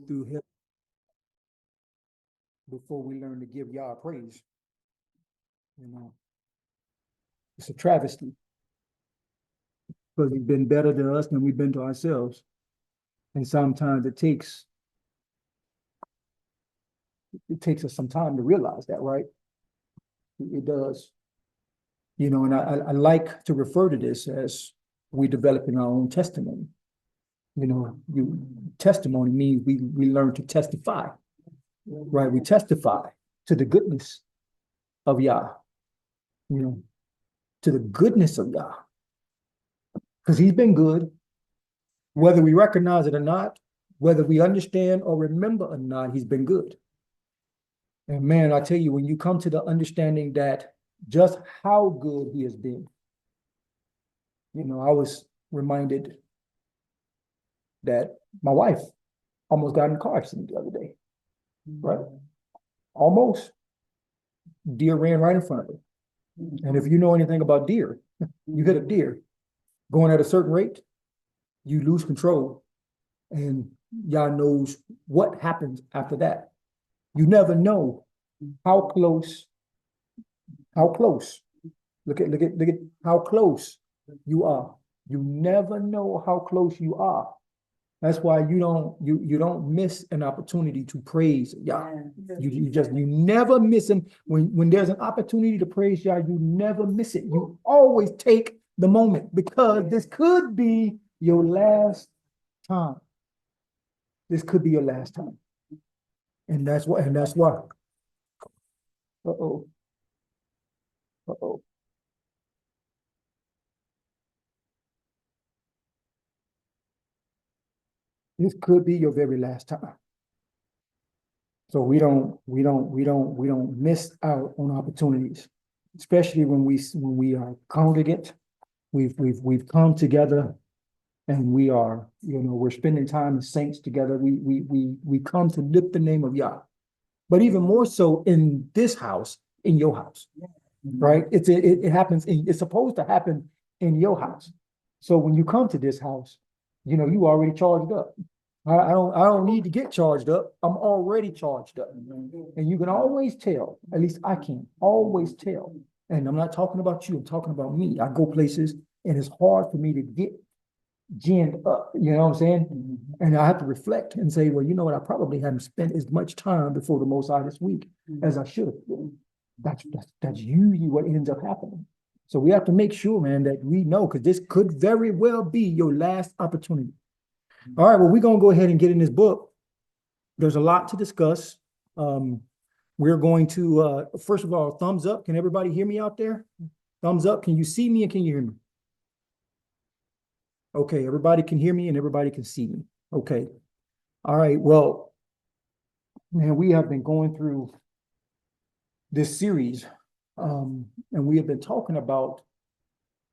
through him before we learn to give Yah praise. You know, it's a travesty because he's been better to us than we've been to ourselves. And sometimes it takes us some time to realize that, right? It does. You know, and I like to refer to this as we developing our own testimony. You know, testimony means we learn to testify, right? We testify to the goodness of Yah, you know, to the goodness of Yah. Because he's been good, whether we recognize it or not, whether we understand or remember or not, he's been good. And man, I tell you, when you come to the understanding that just how good he has been, you know, I was reminded that my wife almost got in a car accident the other day, right? Almost. Deer ran right in front of her. And if you know anything about deer, you hit a deer going at a certain rate, you lose control, and Yah knows what happens after that. You never know how close. Look at how close you are. You never know how close you are. That's why you don't miss an opportunity to praise Yah. You never miss him. When there's an opportunity to praise Yah, you never miss it. You always take the moment, because this could be your last time. This could be your last time. And that's why. Uh-oh. This could be your very last time. So we don't miss out on opportunities, especially when we are congregate. We've come together, and we are, you know, we're spending time as saints together. We come to lift the name of Yah, but even more so in this house, in your house, right? It happens. It's supposed to happen in your house. So when you come to this house, you know, you already charged up. I don't need to get charged up. I'm already charged up. And you can always tell, at least I can always tell. And I'm not talking about you, I'm talking about me. I go places and it's hard for me to get ginned up, you know what I'm saying? And I have to reflect and say, well, you know what, I probably haven't spent as much time before the Most High this week as I should have. That's usually what ends up happening. So we have to make sure, man, that we know, because this could very well be your last opportunity. All right, well, we're going to go ahead and get in this book. There's a lot to discuss. We're going to, first of all, thumbs up. Can everybody hear me out there? Thumbs up. Can you see me and can you hear me? Okay, everybody can hear me and everybody can see me. Okay. All right, well, man, we have been going through this series, and we have been talking about,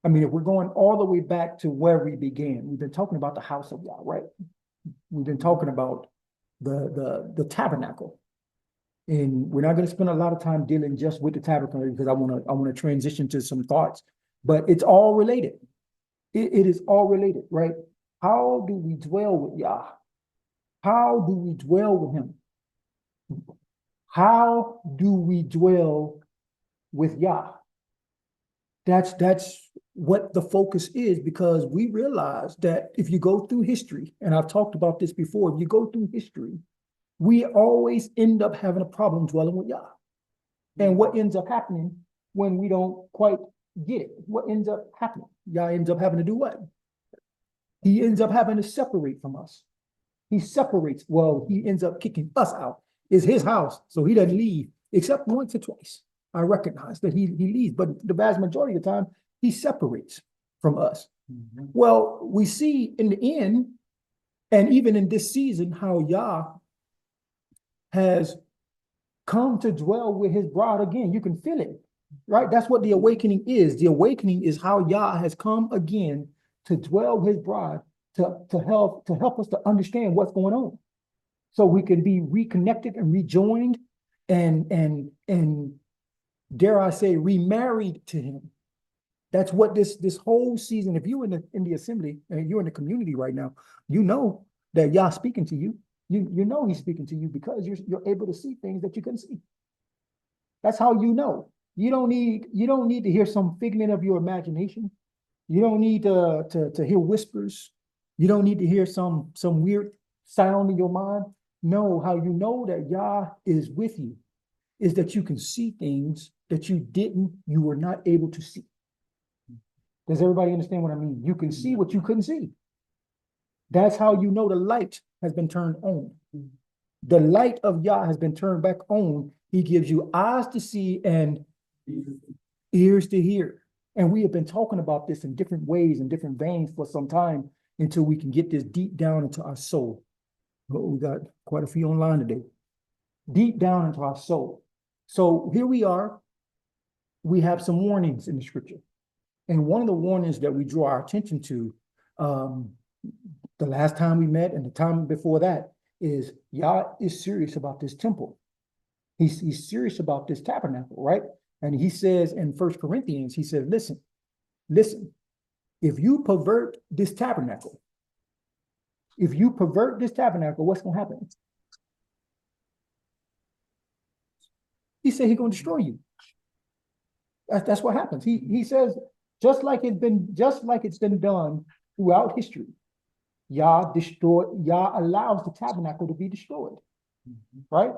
I mean, if we're going all the way back to where we began, we've been talking about the house of Yah, right? We've been talking about the tabernacle. And we're not going to spend a lot of time dealing just with the tabernacle, because I want to transition to some thoughts, but it's all related. It is all related, right? How do we dwell with Yah? How do we dwell with him? How do we dwell with Yah? That's what the focus is, because we realize that if you go through history, and I've talked about this before, if you go through history, we always end up having a problem dwelling with Yah. And what ends up happening when we don't quite get it? What ends up happening? Yah ends up having to do what? He ends up having to separate from us. He separates. Well, he ends up kicking us out. It's his house, so he doesn't leave, except once or twice. I recognize that he leaves, but the vast majority of the time, he separates from us. Well, we see in the end, and even in this season, how Yah has come to dwell with his bride again. You can feel it, right? That's what the awakening is. The awakening is how Yah has come again to dwell with his bride, to help us to understand what's going on, so we can be reconnected and rejoined, and dare I say, remarried to him. That's what this whole season. If you're in the assembly and you're in the community right now, you know that Yah speaking to you. You know he's speaking to you because you're able to see things that you couldn't see. That's how you know. You don't need to hear some figment of your imagination. You don't need to hear whispers. You don't need to hear some weird sound in your mind. No, how you know that Yah is with you is that you can see things that you were not able to see. Does everybody understand what I mean? You can see what you couldn't see. That's how you know the light has been turned on. The light of Yah has been turned back on. He gives you eyes to see and ears to hear. And we have been talking about this in different ways and different veins for some time until we can get this deep down into our soul. But we got quite a few online today. Deep down into our soul. So here we are. We have some warnings in the scripture. And one of the warnings that we draw our attention to the last time we met and the time before that is Yah is serious about this temple. He's serious about this tabernacle, right? And he says in 1 Corinthians, he says, listen, if you pervert this tabernacle, what's going to happen? He said he's going to destroy you. That's what happens. He says, just like it's been done throughout history, Yah allows the tabernacle to be destroyed. Right?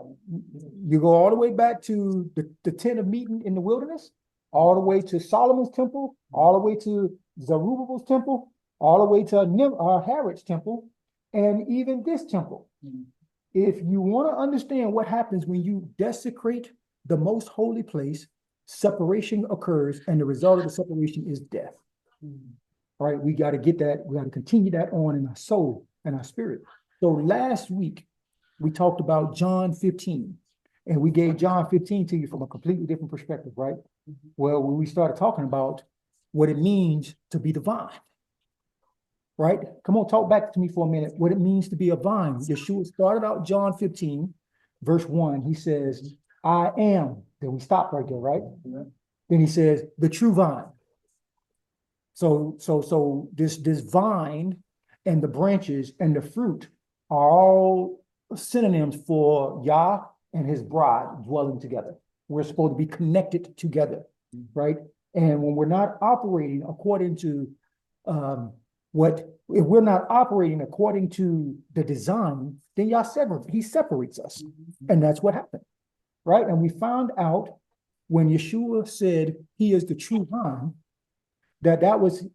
You go all the way back to the tent of meeting in the wilderness, all the way to Solomon's temple, all the way to Zerubbabel's temple, all the way to Herod's temple, and even this temple. If you want to understand what happens when you desecrate the most holy place, separation occurs, and the result of the separation is death. All right, we got to get that. We got to continue that on in our soul and our spirit. So last week, we talked about John 15, and we gave John 15 to you from a completely different perspective, right? Well, when we started talking about what it means to be the vine, right? Come on, talk back to me for a minute. What it means to be a vine. Yeshua started out John 15, verse 1. He says, I am. Then we stop right there, right? Then he says, the true vine. So this vine and the branches and the fruit are all synonyms for Yah and his bride dwelling together. We're supposed to be connected together, right? And when we're not operating according to if we're not operating according to the design, then Yah separates us. And that's what happened, right? And we found out when Yeshua said he is the true vine, that was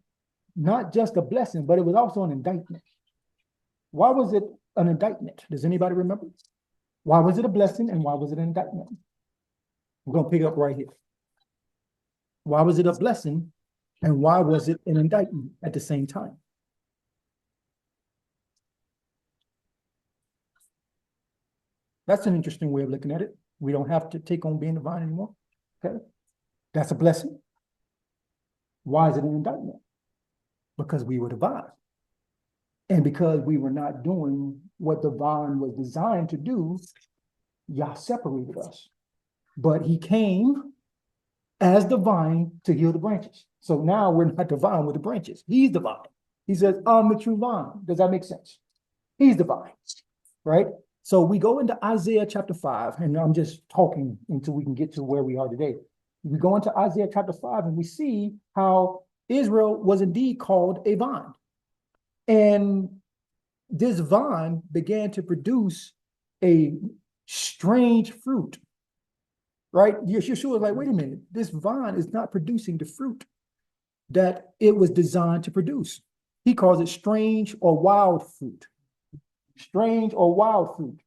not just a blessing, but it was also an indictment. Why was it an indictment? Does anybody remember? Why was it a blessing and why was it an indictment? We're going to pick up right here. Why was it a blessing and why was it an indictment at the same time? That's an interesting way of looking at it. We don't have to take on being the vine anymore. Okay, that's a blessing. Why is it an indictment? Because we were the vine. And because we were not doing what the vine was designed to do, Yah separated us. But he came as the vine to heal the branches. So now we're not the vine with the branches. He's the vine. He says, I'm the true vine. Does that make sense? He's the vine, right? So we go into Isaiah chapter 5, and I'm just talking until we can get to where we are today. We go into Isaiah chapter 5 and we see how Israel was indeed called a vine. And this vine began to produce a strange fruit, right? Yeshua was like, wait a minute, this vine is not producing the fruit that it was designed to produce. He calls it strange or wild fruit. Strange or wild fruit.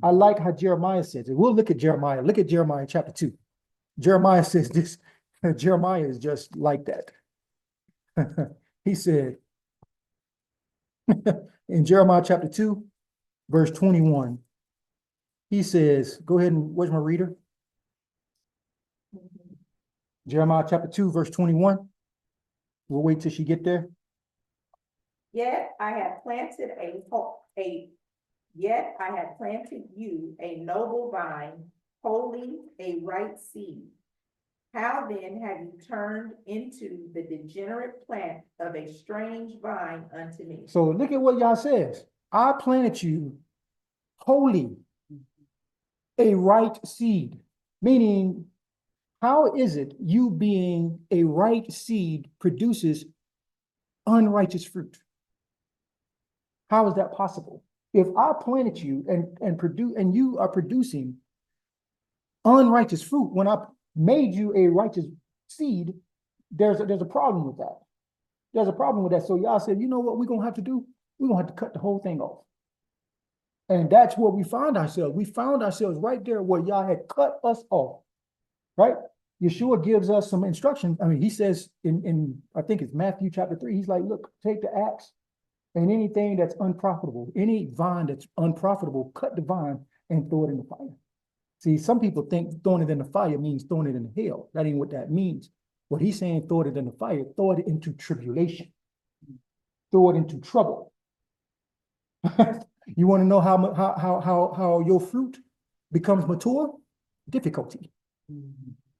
I like how Jeremiah says it. We'll look at Jeremiah. Look at Jeremiah chapter 2. Jeremiah says this. Jeremiah is just like that. He said, in Jeremiah chapter 2, verse 21, he says, go ahead and, where's my reader? Jeremiah chapter 2, verse 21. We'll wait till she get there. Yet I have planted you a noble vine, holy, a right seed. How then have you turned into the degenerate plant of a strange vine unto me? So look at what Yah says. I planted you holy, a right seed. Meaning, how is it you being a right seed produces unrighteous fruit? How is that possible? If I planted you and you are producing unrighteous fruit when I made you a righteous seed, there's a problem with that. There's a problem with that. So y'all said, you know what we're gonna have to do? We're gonna have to cut the whole thing off. And that's where we found ourselves. We found ourselves right there where y'all had cut us off, right? Yeshua gives us some instructions. I mean, he says in I think it's Matthew chapter 3, he's like, look, take the axe and anything that's unprofitable, any vine that's unprofitable, cut the vine and throw it in the fire. See, some people think throwing it in the fire means throwing it in the hell. That ain't what that means. What he's saying, throw it in the fire, throw it into tribulation, throw it into trouble. You want to know how your fruit becomes mature? Difficulty.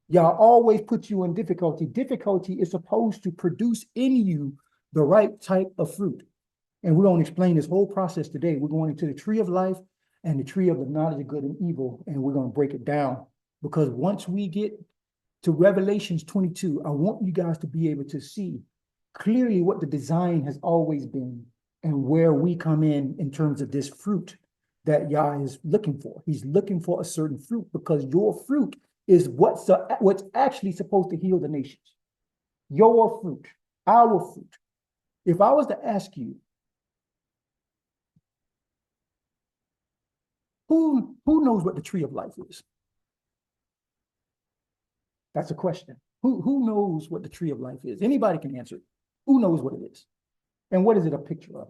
Y'all always put you in difficulty. Difficulty is supposed to produce in you the right type of fruit. And we're going to explain this whole process today. We're going into the tree of life and the tree of the knowledge of good and evil, and we're going to break it down. Because once we get to Revelations 22, I want you guys to be able to see clearly what the design has always been and where we come in terms of this fruit that Yah is looking for. He's looking for a certain fruit because your fruit is what's actually supposed to heal the nations. Your fruit, our fruit. If I was to ask you, who knows what the tree of life is? That's a question. Who knows what the tree of life is? Anybody can answer it. Who knows what it is? And what is it a picture of?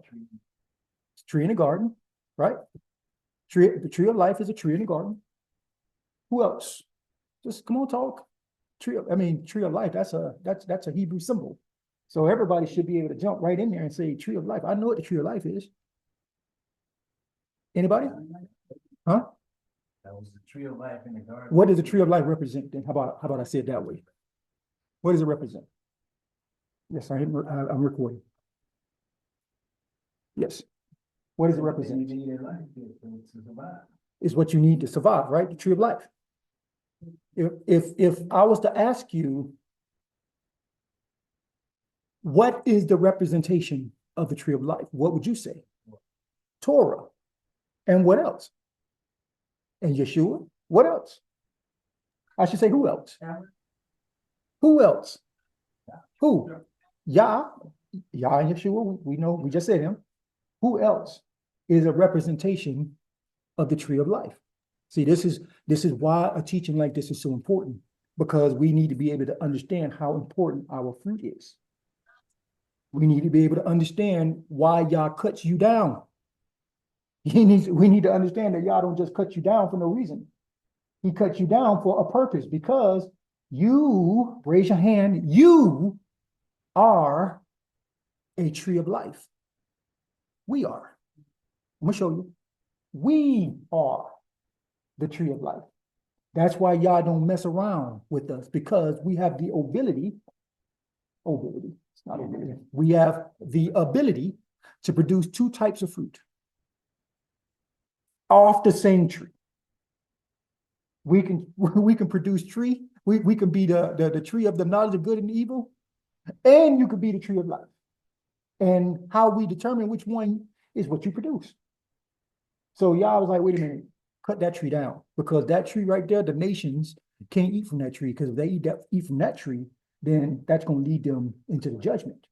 It's a tree in a garden, right? The tree of life is a tree in a garden. Who else? Just come on, talk. Tree of life, that's a Hebrew symbol. So everybody should be able to jump right in there and say tree of life. I know what the tree of life is. Anybody? Huh? That was the tree of life in the garden. What does the tree of life represent then? How about I say it that way? What does it represent? Yes, I'm recording. Yes. What does it represent? Is what you need to survive, right? The tree of life. If I was to ask you, what is the representation of the tree of life? What would you say? Torah. And what else? And Yeshua? What else? I should say, who else? Who else? Who? Yah and Yeshua, we know, we just said him. Who else is a representation of the tree of life? See, this is why a teaching like this is so important, because we need to be able to understand how important our fruit is. We need to be able to understand why Yah cuts you down. We need to understand that Yah don't just cut you down for no reason. He cuts you down for a purpose, because you, raise your hand, you are a tree of life. We are. I'm going to show you. We are the tree of life. That's why Yah don't mess around with us, because we have the ability, it's not ability, we have the ability to produce two types of fruit off the same tree. We can produce tree, we can be the tree of the knowledge of good and evil, and you could be the tree of life. And how we determine which one is what you produce. So Yah was like, wait a minute, cut that tree down, because that tree right there, the nations can't eat from that tree, because if they eat from that tree, then that's going to lead them into the judgment.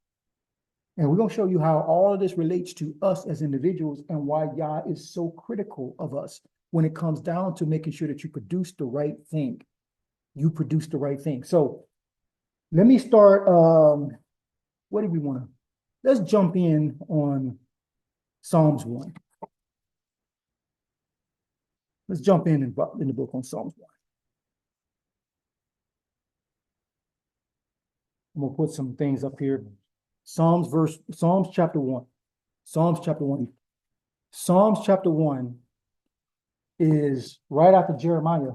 And we're going to show you how all of this relates to us as individuals and why Yah is so critical of us when it comes down to making sure that you produce the right thing. You produce the right thing. So let me start. What do we want to? Let's jump in on Psalms 1. Let's jump in the book on Psalms 1. I'm going to put some things up here. Psalms chapter 1. Psalms chapter 1. Psalms chapter 1 is right after Jeremiah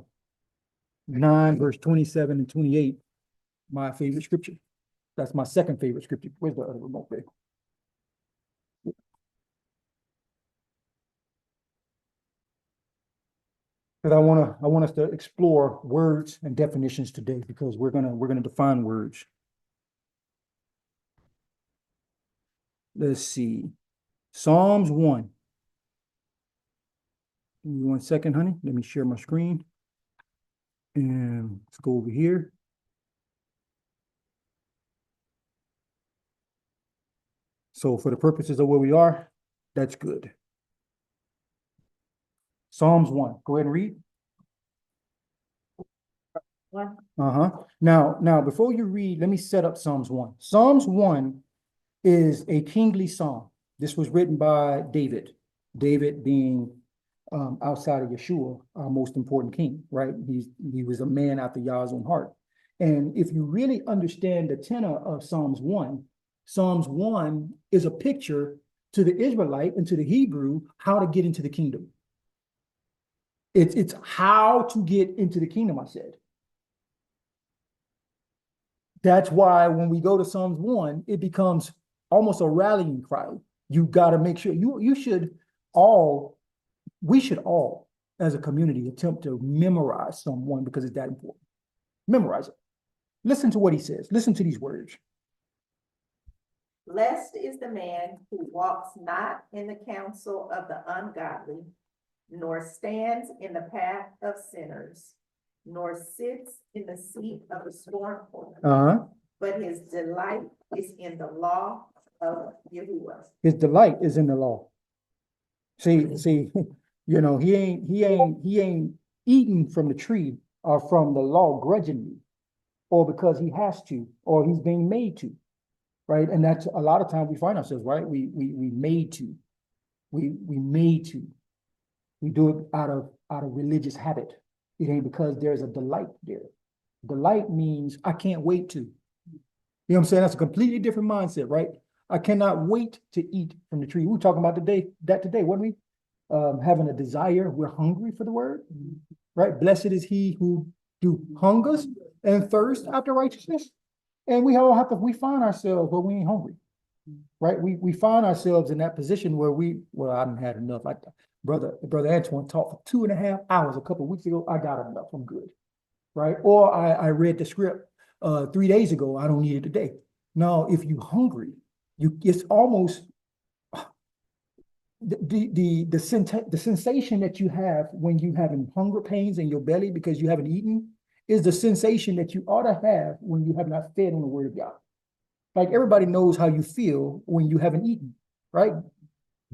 9, verse 27 and 28, my favorite scripture. That's my second favorite scripture. Where's the other remote there? Because I want us to explore words and definitions today because we're gonna define words. Let's see. Psalms 1. Give me 1 second, honey. Let me share my screen. And let's go over here. So for the purposes of where we are, that's good. Psalms 1. Go ahead and read. One. Now, before you read, let me set up Psalms 1. Psalms 1 is a kingly psalm. This was written by David. David being outside of Yeshua, our most important king, right? He was a man after Yah's own heart. And if you really understand the tenor of Psalms 1 is a picture to the Israelite and to the Hebrew how to get into the kingdom. It's how to get into the kingdom, I said. That's why when we go to Psalms 1, it becomes almost a rallying cry. You got to make sure we should all, as a community, attempt to memorize Psalm 1 because it's that important. Memorize it. Listen to what he says. Listen to these words. Blessed is the man who walks not in the counsel of the ungodly, nor stands in the path of sinners, nor sits in the seat of the scornful. But his delight is in the law of Yahuwah. His delight is in the law. See, you know, he ain't eating from the tree or from the law grudgingly, or because he has to, or he's being made to, right? And that's a lot of times we find ourselves, right? We made to, we made to. We do it out of religious habit. It ain't because there's a delight there. Delight means I can't wait to. You know what I'm saying? That's a completely different mindset, right? I cannot wait to eat from the tree. We were talking about today, weren't we? Having a desire, we're hungry for the word, right? Blessed is he who do hungers and thirst after righteousness. And we find ourselves where we ain't hungry, right? We find ourselves in that position where I haven't had enough. Brother Antoine taught for 2.5 hours a couple of weeks ago. I got enough. I'm good, right? Or I read the script 3 days ago. I don't need it today. Now, if you're hungry, it's almost the sensation that you have when you having hunger pains in your belly because you haven't eaten is the sensation that you ought to have when you have not fed on the word of God. Like everybody knows how you feel when you haven't eaten, right?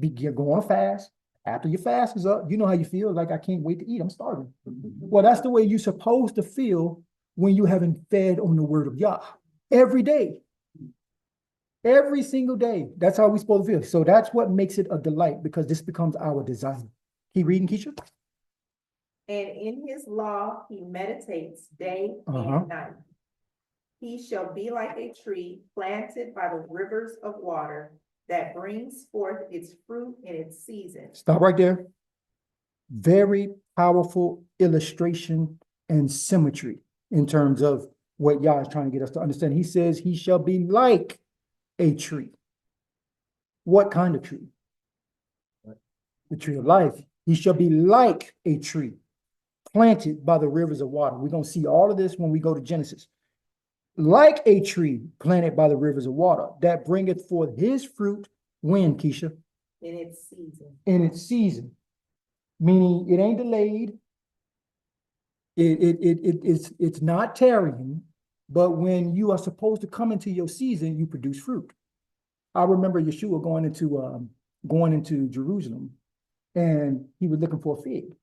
Go on a fast. After your fast is up, you know how you feel. Like, I can't wait to eat. I'm starving. Well, that's the way you're supposed to feel when you haven't fed on the word of Yah. Every day. Every single day. That's how we're supposed to feel. So that's what makes it a delight, because this becomes our desire. Keep reading, Keisha. And in his law he meditates day and night. He shall be like a tree planted by the rivers of water, that brings forth its fruit in its season. Stop right there. Very powerful illustration and symmetry in terms of what Yah is trying to get us to understand. He says he shall be like a tree. What kind of tree? The tree of life. He shall be like a tree planted by the rivers of water. We're going to see all of this when we go to Genesis. Like a tree planted by the rivers of water, that bringeth forth his fruit. When, Keisha? In its season. In its season. Meaning it ain't delayed. It's not tarrying, but when you are supposed to come into your season, you produce fruit. I remember Yeshua going into Jerusalem, and he was looking for a fig.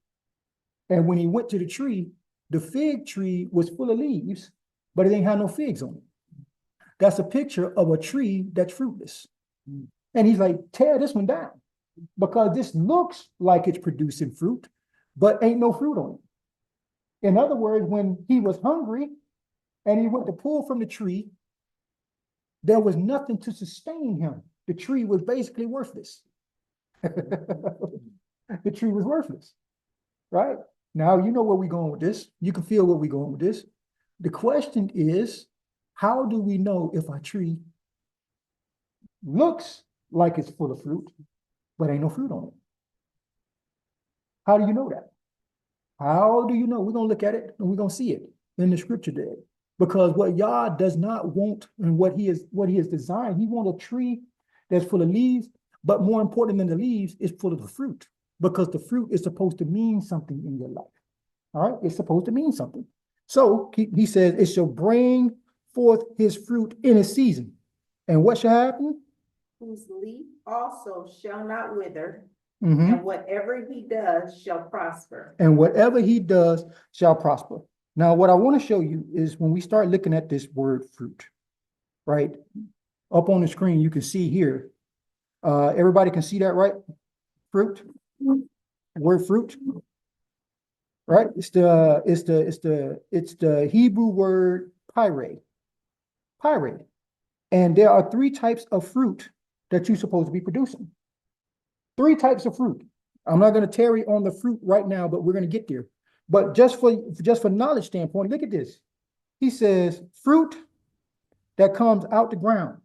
And when he went to the fig tree was full of leaves, but it ain't had no figs on it. That's a picture of a tree that's fruitless. And he's like, tear this one down, because this looks like it's producing fruit, but ain't no fruit on it. In other words, when he was hungry and he went to pull from the tree, there was nothing to sustain him. The tree was basically worthless. The tree was worthless, right? Now, you know where we're going with this. You can feel where we're going with this. The question is, how do we know if our tree looks like it's full of fruit, but ain't no fruit on it? How do you know that? How do you know? We're gonna look at it and we're gonna see it in the scripture today. Because what Yah does not want and what he has designed, he wants a tree that's full of leaves, but more important than the leaves is full of the fruit. Because the fruit is supposed to mean something in your life. All right, it's supposed to mean something. So he says it shall bring forth his fruit in its season. And what shall happen? Whose leaf also shall not wither, Mhm. and whatever he does shall prosper. And whatever he does shall prosper. Now, what I want to show you is when we start looking at this word fruit, right? Up on the screen, you can see here. Everybody can see that, right? Fruit, word fruit, right? It's the Hebrew word pyrade, pyrade. And there are three types of fruit that you're supposed to be producing. Three types of fruit. I'm not going to tarry on the fruit right now, but we're going to get there. But just for knowledge standpoint, look at this. He says fruit that comes out the ground.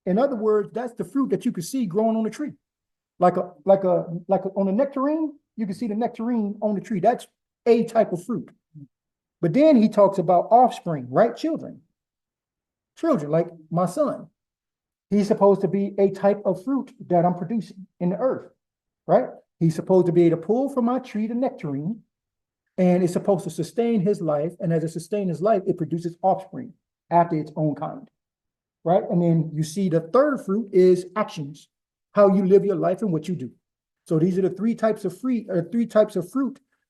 In other words, that's the fruit that you can see growing on the tree. Like on a nectarine, you can see the nectarine on the tree. That's a type of fruit. But then he talks about offspring, right? Children, like my son. He's supposed to be a type of fruit that I'm producing in the earth, right? He's supposed to be able to pull from my tree the nectarine, and it's supposed to sustain his life. And as it sustains his life, it produces offspring after its own kind, right? And then you see the third fruit is actions, how you live your life and what you do. So these are the three types of fruit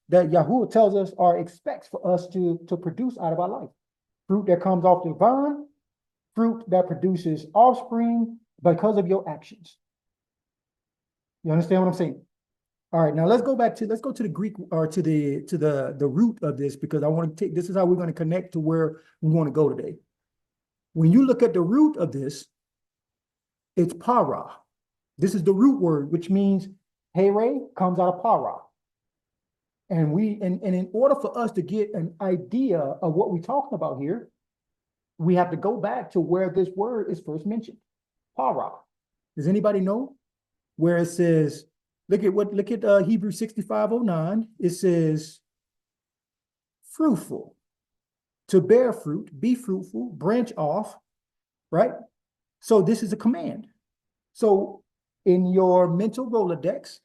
that Yahuwah tells us or expects for us to produce out of our life. Fruit that comes off the vine, fruit that produces offspring because of your actions. You understand what I'm saying? All right, now let's go to the Greek or to the root of this, because I want to take, this is how we're going to connect to where we want to go today. When you look at the root of this, it's para. This is the root word, which means here comes out of para. And in order for us to get an idea of what we're talking about here, we have to go back to where this word is first mentioned. Para. Does anybody know where it says, look at Hebrews 65:09. It says fruitful, to bear fruit, be fruitful, branch off, right? So this is a command. So in your mental Rolodex,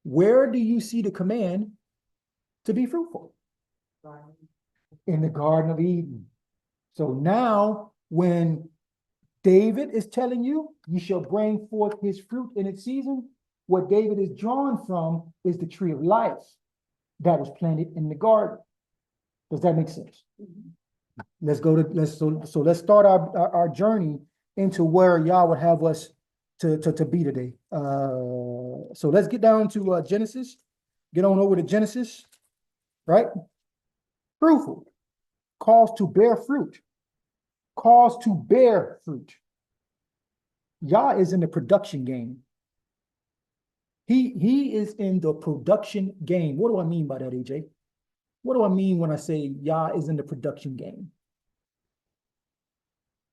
where do you see the command to be fruitful? In the Garden of Eden. So now when David is telling you, you shall bring forth his fruit in its season, what David is drawn from is the tree of life that was planted in the garden. Does that make sense? Let's start our journey into where Yah would have us to be today. So let's get down to Genesis. Get on over to Genesis, right? Fruitful, calls to bear fruit. Calls to bear fruit. Yah is in the production game. He is in the production game. What do I mean by that, AJ? What do I mean when I say Yah is in the production game?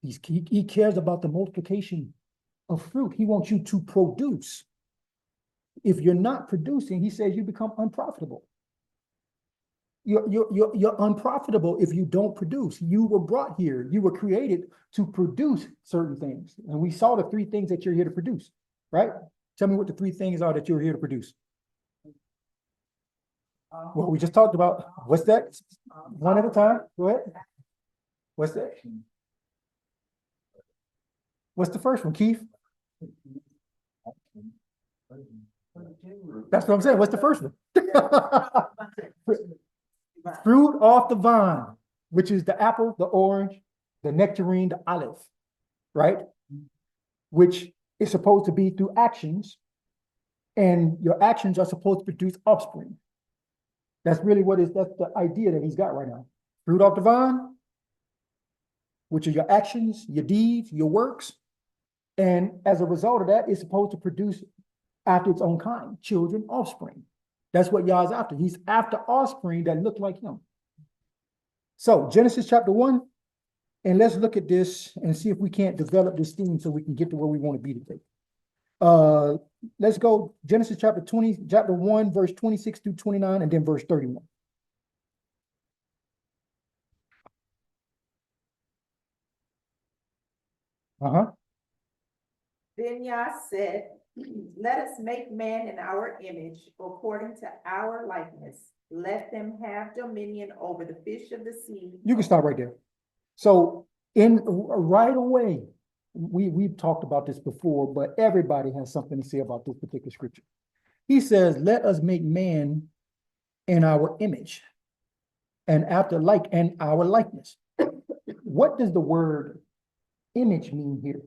He cares about the multiplication of fruit. He wants you to produce. If you're not producing, he says you become unprofitable. You're unprofitable if you don't produce. You were brought here. You were created to produce certain things. And we saw the three things that you're here to produce, right? Tell me what the three things are that you're here to produce. Well, we just talked about, what's that? One at a time. Go ahead. What's that? What's the first one, Keith? That's what I'm saying. What's the first one? Fruit off the vine, which is the apple, the orange, the nectarine, the olive, right? Which is supposed to be through actions, and your actions are supposed to produce offspring. That's the idea that he's got right now. Fruit off the vine, which are your actions, your deeds, your works. And as a result of that, it's supposed to produce after its own kind, children, offspring. That's what Yah is after. He's after offspring that look like him. So Genesis chapter 1, and let's look at this and see if we can't develop this theme so we can get to where we want to be today. Let's go Genesis chapter 1, verse 26 through 29, and then verse 31. Uh-huh. Then Yah said, let us make man in our image, according to our likeness. Let them have dominion over the fish of the sea. You can stop right there. So right away, we've talked about this before, but everybody has something to say about this particular scripture. He says, let us make man in our image and our likeness. What does the word image mean here?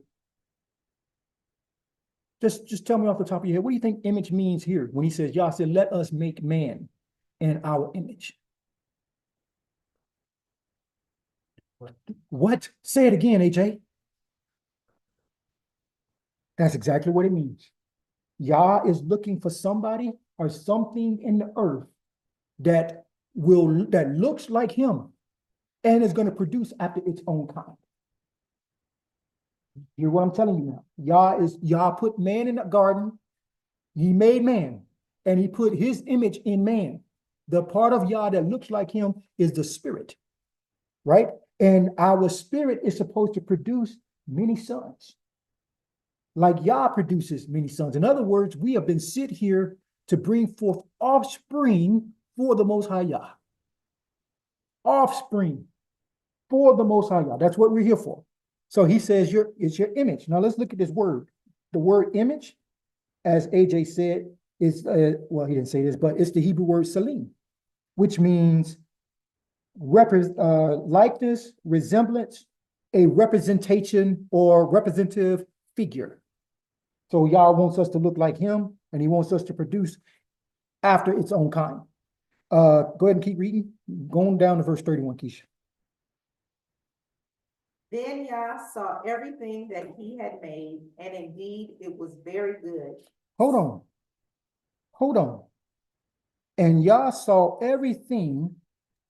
Just tell me off the top of your head, what do you think image means here when he says, Yah said, let us make man in our image? What? Say it again, AJ. That's exactly what it means. Yah is looking for somebody or something in the earth that looks like him and is going to produce after its own kind. Hear what I'm telling you now. Yah put man in the garden. He made man and he put his image in man. The part of Yah that looks like him is the spirit, right? And our spirit is supposed to produce many sons. Like Yah produces many sons. In other words, we have been sent here to bring forth offspring for the Most High Yah. Offspring for the Most High Yah. That's what we're here for. So he says it's your image. Now let's look at this word. The word image, as AJ said, is, well, he didn't say this, but it's the Hebrew word salim, which means likeness, resemblance, a representation or representative figure. So Yah wants us to look like him, and he wants us to produce after its own kind. Go ahead and keep reading. Going down to verse 31, Keisha. Then Yah saw everything that he had made, and indeed it was very good. Hold on. And Yah saw everything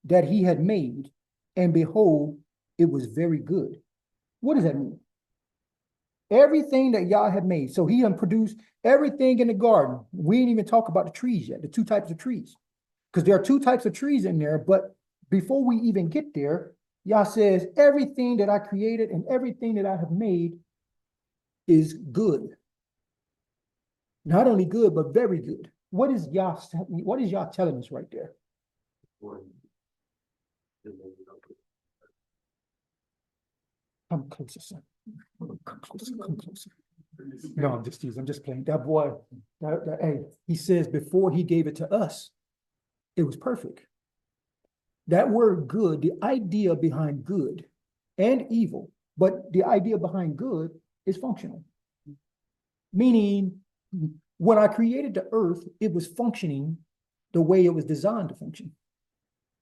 that he had made, and behold, it was very good. What does that mean? Everything that Yah had made. So he produced everything in the garden. We didn't even talk about the trees yet, the two types of trees. Because there are two types of trees in there, but before we even get there, Yah says, everything that I created and everything that I have made is good. Not only good, but very good. What is Yah telling us right there? Come closer, son. Come closer. No, I'm just teasing. I'm just playing. That boy, hey, he says before he gave it to us, it was perfect. That word good, the idea behind good and evil, but the idea behind good is functional. Meaning, when I created the earth, it was functioning the way it was designed to function.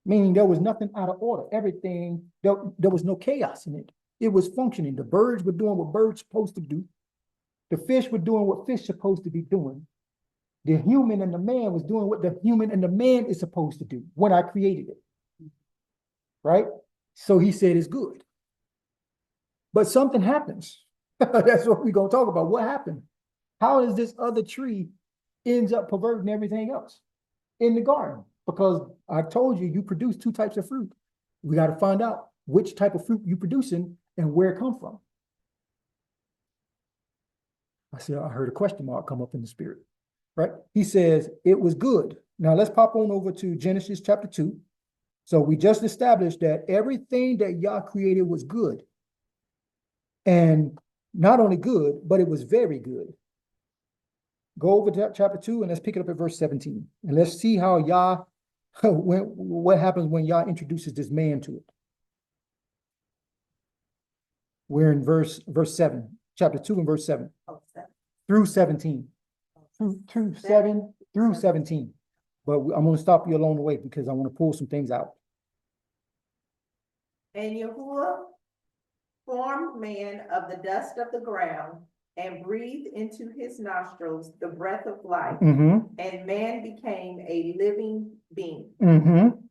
Meaning there was nothing out of order. Everything, there was no chaos in it. It was functioning. The birds were doing what birds supposed to do. The fish were doing what fish supposed to be doing. The human and the man was doing what the human and the man is supposed to do when I created it. Right? So he said it's good. But something happens. That's what we're going to talk about. What happened? How does this other tree ends up perverting everything else in the garden? Because I told you, you produce two types of fruit. We got to find out which type of fruit you're producing and where it come from. I heard a question mark come up in the spirit, right? He says it was good. Now let's pop on over to Genesis chapter 2. So we just established that everything that Yah created was good. And not only good, but it was very good. Go over to chapter 2 and let's pick it up at verse 17. And let's see how Yah, what happens when Yah introduces this man to it. We're in verse 7, chapter 2 and verse 7. Through 17. Through 7 through 17. But I'm going to stop you along the way because I want to pull some things out. And Yahuwah formed man of the dust of the ground and breathed into his nostrils the breath of life, and man became a living being. Then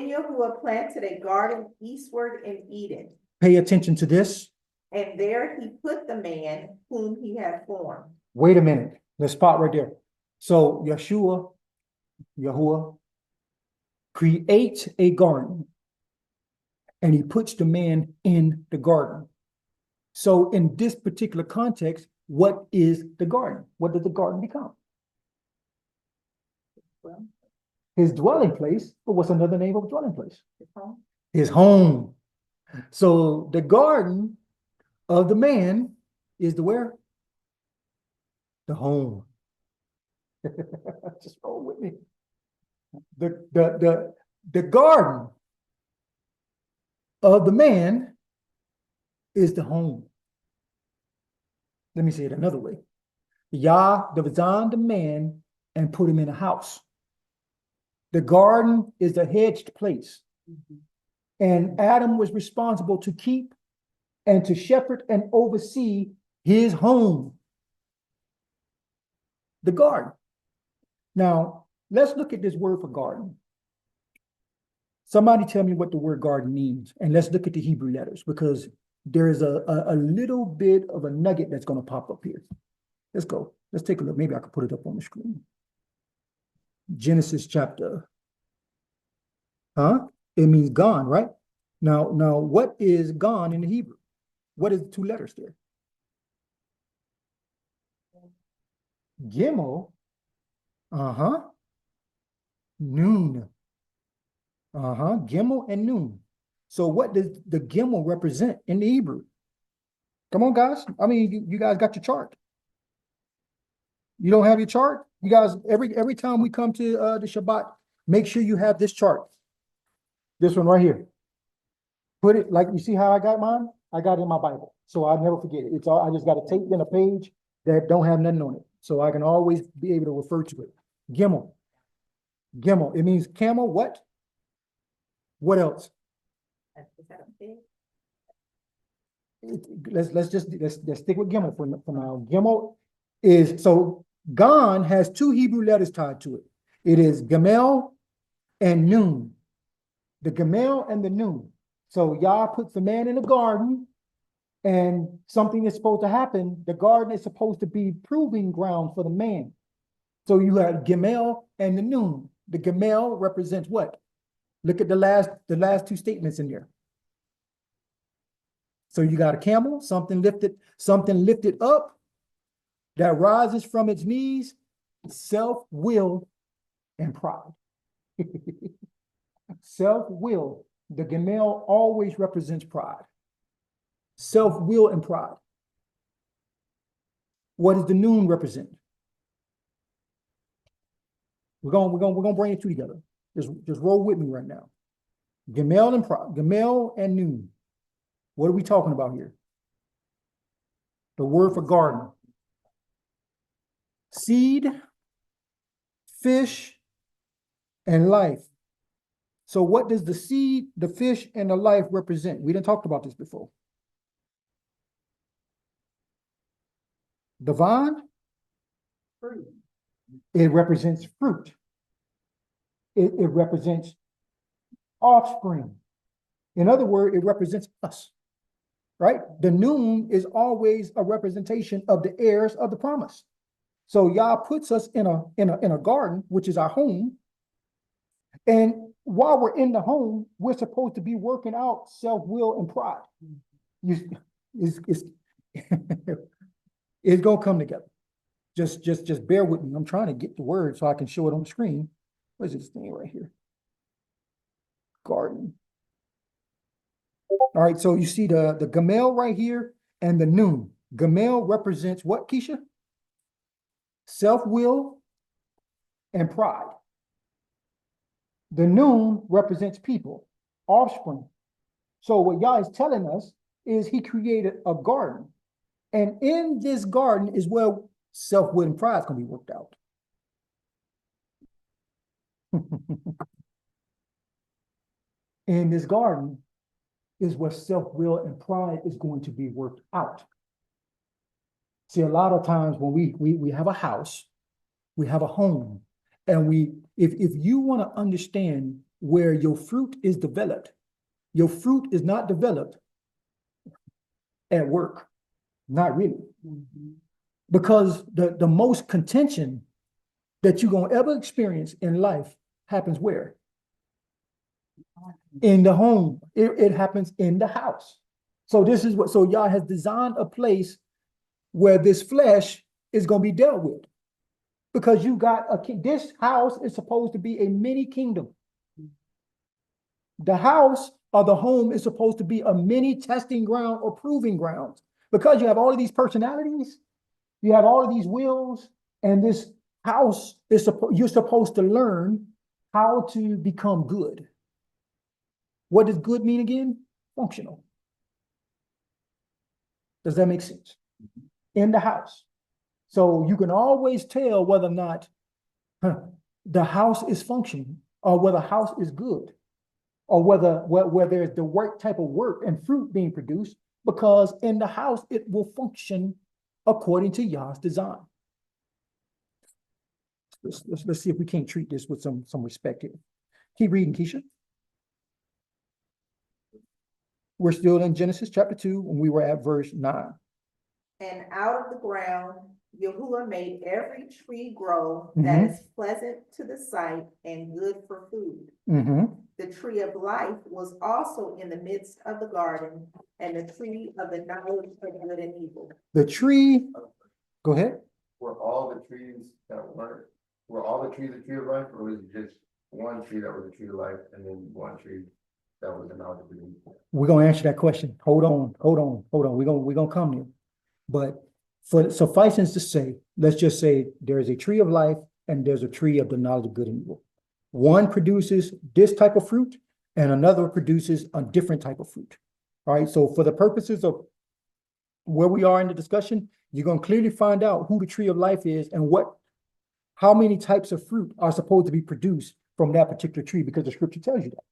Yahuwah planted a garden eastward in Eden. Pay attention to this. And there he put the man whom he had formed. Wait a minute. Let's spot right there. So Yahuwah creates a garden and he puts the man in the garden. So in this particular context, what is the garden? What does the garden become? Well, His dwelling place, but what's another name of dwelling place? it's home. His home. So the garden of the man is the where? The home. Just roll with me. The garden of the man is the home. Let me say it another way. Yah designed the man and put him in a house. The garden is the hedged place. And Adam was responsible to keep and to shepherd and oversee his home, the garden. Now, let's look at this word for garden. Somebody tell me what the word garden means, and let's look at the Hebrew letters, because there is a little bit of a nugget that's going to pop up here. Let's go. Let's take a look. Maybe I could put it up on the screen. Genesis chapter. It means gone, right? Now, what is gone in the Hebrew? What is the two letters there? Gimel. Noon. Gimel and noon. So what does the Gimel represent in the Hebrew? Come on, guys. I mean, you guys got your chart. You don't have your chart? You guys, every time we come to the Shabbat, make sure you have this chart. This one right here. Put it, like, you see how I got mine? I got it in my Bible, so I never forget it. It's all, I just got to tape in a page that don't have nothing on it, so I can always be able to refer to it. Gimel. Gimel. It means camel. What? What else? Is that a big? Let's stick with Gimel for now. Gimel is, so Gon has two Hebrew letters tied to it. It is Gamel and Noon. The Gamel and the Noon. So Yah puts the man in a garden, and something is supposed to happen. The garden is supposed to be proving ground for the man. So you have Gamel and the Noon. The Gamel represents what? Look at the last two statements in there. So you got a camel, something lifted up that rises from its knees, self-will and pride. Self-will. The Gamel always represents pride. Self-will and pride. What does the Noon represent? We're gonna bring the two together. Just roll with me right now. Gamel and pride. Gamel and Noon. What are we talking about here? The word for garden. Seed, fish, and life. So what does the seed, the fish, and the life represent? We didn't talk about this before. The vine, Fruit. it represents fruit. It represents offspring. In other words, it represents us, right? The noon is always a representation of the heirs of the promise. So Yah puts us in a garden, which is our home. And while we're in the home, we're supposed to be working out self-will and pride. It's gonna come together. Just bear with me. I'm trying to get the word so I can show it on the screen. What is this thing right here? Garden. All right, so you see the Gamel right here and the Noon. Gamel represents what, Keisha? Self-will and pride. The Noon represents people, offspring. So what Yah is telling us is he created a garden. And in this garden is where self-will and pride is going to be worked out. In this garden is where self-will and pride is going to be worked out. See, a lot of times when we have a house, we have a home, and if you want to understand where your fruit is developed, your fruit is not developed at work. Not really. Because the most contention that you're going to ever experience in life happens where? In the home. It happens in the house. So this is what, so Yah has designed a place where this flesh is going to be dealt with. Because you got this house is supposed to be a mini kingdom. The house or the home is supposed to be a mini testing ground or proving ground. Because you have all of these personalities, you have all of these wills, and this house is you're supposed to learn how to become good. What does good mean again? Functional. Does that make sense? In the house. So you can always tell whether or not the house is functioning or whether the house is good or whether there's the right type of work and fruit being produced, because in the house it will function according to Yah's design. Let's see if we can't treat this with some respect here. Keep reading, Keisha. We're still in Genesis chapter 2, and we were at verse 9. And out of the ground, Yahuwah made every tree grow that is pleasant to the sight and good for food. The tree of life was also in the midst of the garden, and the tree of the knowledge of good and evil. The tree, go ahead. Were all the trees the tree of life, or was it just one tree that was the tree of life and then one tree that was the knowledge of good and evil? We're gonna answer that question. Hold on. We're gonna come there. But for suffice to say, let's just say there is a tree of life and there's a tree of the knowledge of good and evil. One produces this type of fruit and another produces a different type of fruit. All right. So for the purposes of where we are in the discussion, you're going to clearly find out who the tree of life is and how many types of fruit are supposed to be produced from that particular tree, because the scripture tells you that.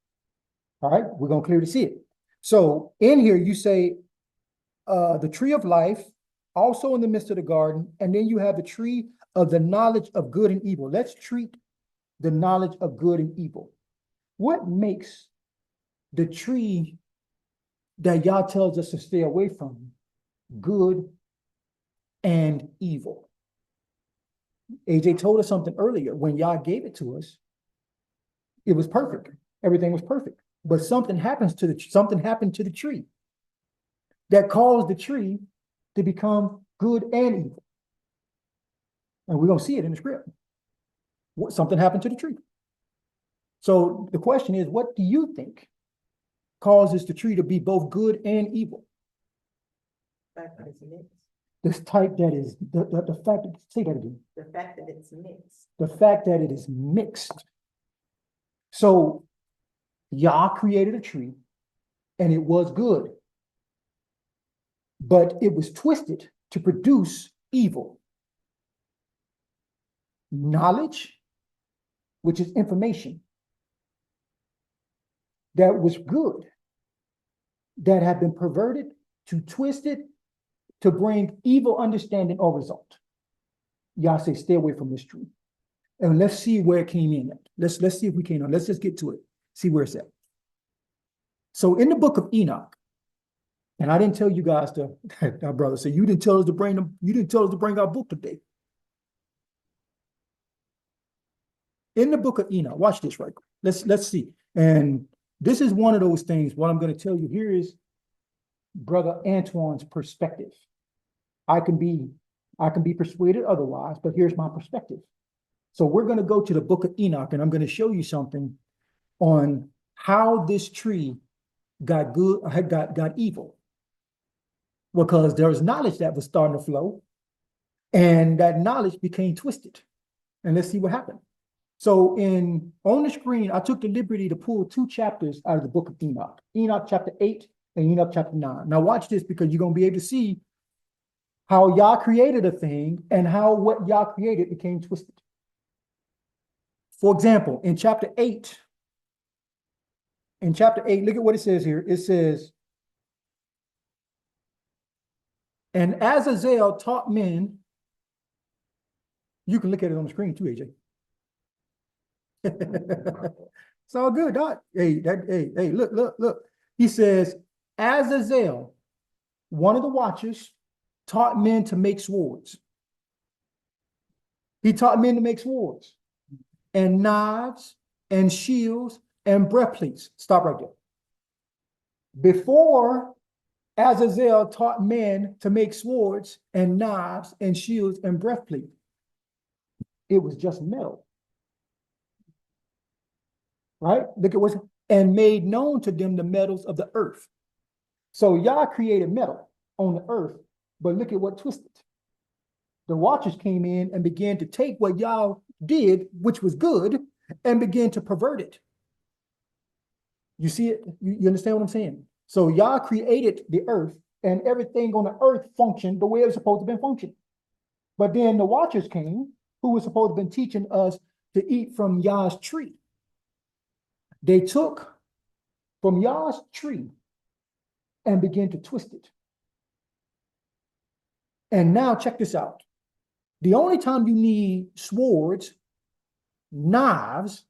All right. We're going to clearly see it. So in here, you say the tree of life, also in the midst of the garden, and then you have the tree of the knowledge of good and evil. Let's treat the knowledge of good and evil. What makes the tree that Yah tells us to stay away from good and evil? AJ told us something earlier. When Yah gave it to us, it was perfect. Everything was perfect. But something happened to the tree that caused the tree to become good and evil. And we're going to see it in the script. Something happened to the tree. So the question is, what do you think causes the tree to be both good and evil? The fact that it's mixed. This type that is, the fact that, say that again. The fact that it's mixed. The fact that it is mixed. So Yah created a tree and it was good, but it was twisted to produce evil. Knowledge, which is information, that was good, that had been perverted to twist it to bring evil understanding or result. Yah say, stay away from this tree. And let's see where it came in at. Let's see if we can. Let's just get to it. See where it's at. So in the book of Enoch, and I didn't tell you guys our brother said, you didn't tell us to bring our book today. In the book of Enoch, watch this right quick. Let's see. And this is one of those things. What I'm going to tell you here is Brother Antoine's perspective. I can be persuaded otherwise, but here's my perspective. So we're going to go to the book of Enoch, and I'm going to show you something on how this tree got good, got evil. Because there was knowledge that was starting to flow, and that knowledge became twisted. And let's see what happened. So on the screen, I took the liberty to pull 2 chapters out of the book of Enoch. Enoch chapter 8 and Enoch chapter 9. Now watch this, because you're going to be able to see how Yah created a thing and how what Yah created became twisted. For example, in chapter 8, look at what it says here. It says, and Azazel taught men. You can look at it on the screen too, AJ. It's all good, Doc. Hey, look. He says, Azazel, one of the watchers, taught men to make swords. He taught men to make swords and knives and shields and breastplates. Stop right there. Before Azazel taught men to make swords and knives and shields and breastplate. It was just metal. Right? Look at what's, and made known to them the metals of the earth. So Yah created metal on the earth, but look at what twisted. The watchers came in and began to take what Yah did, which was good, and began to pervert it. You see it? You understand what I'm saying? So Yah created the earth, and everything on the earth functioned the way it was supposed to be functioning. But then the watchers came, who was supposed to have been teaching us to eat from Yah's tree. They took from Yah's tree and began to twist it. And now check this out. The only time you need swords, knives,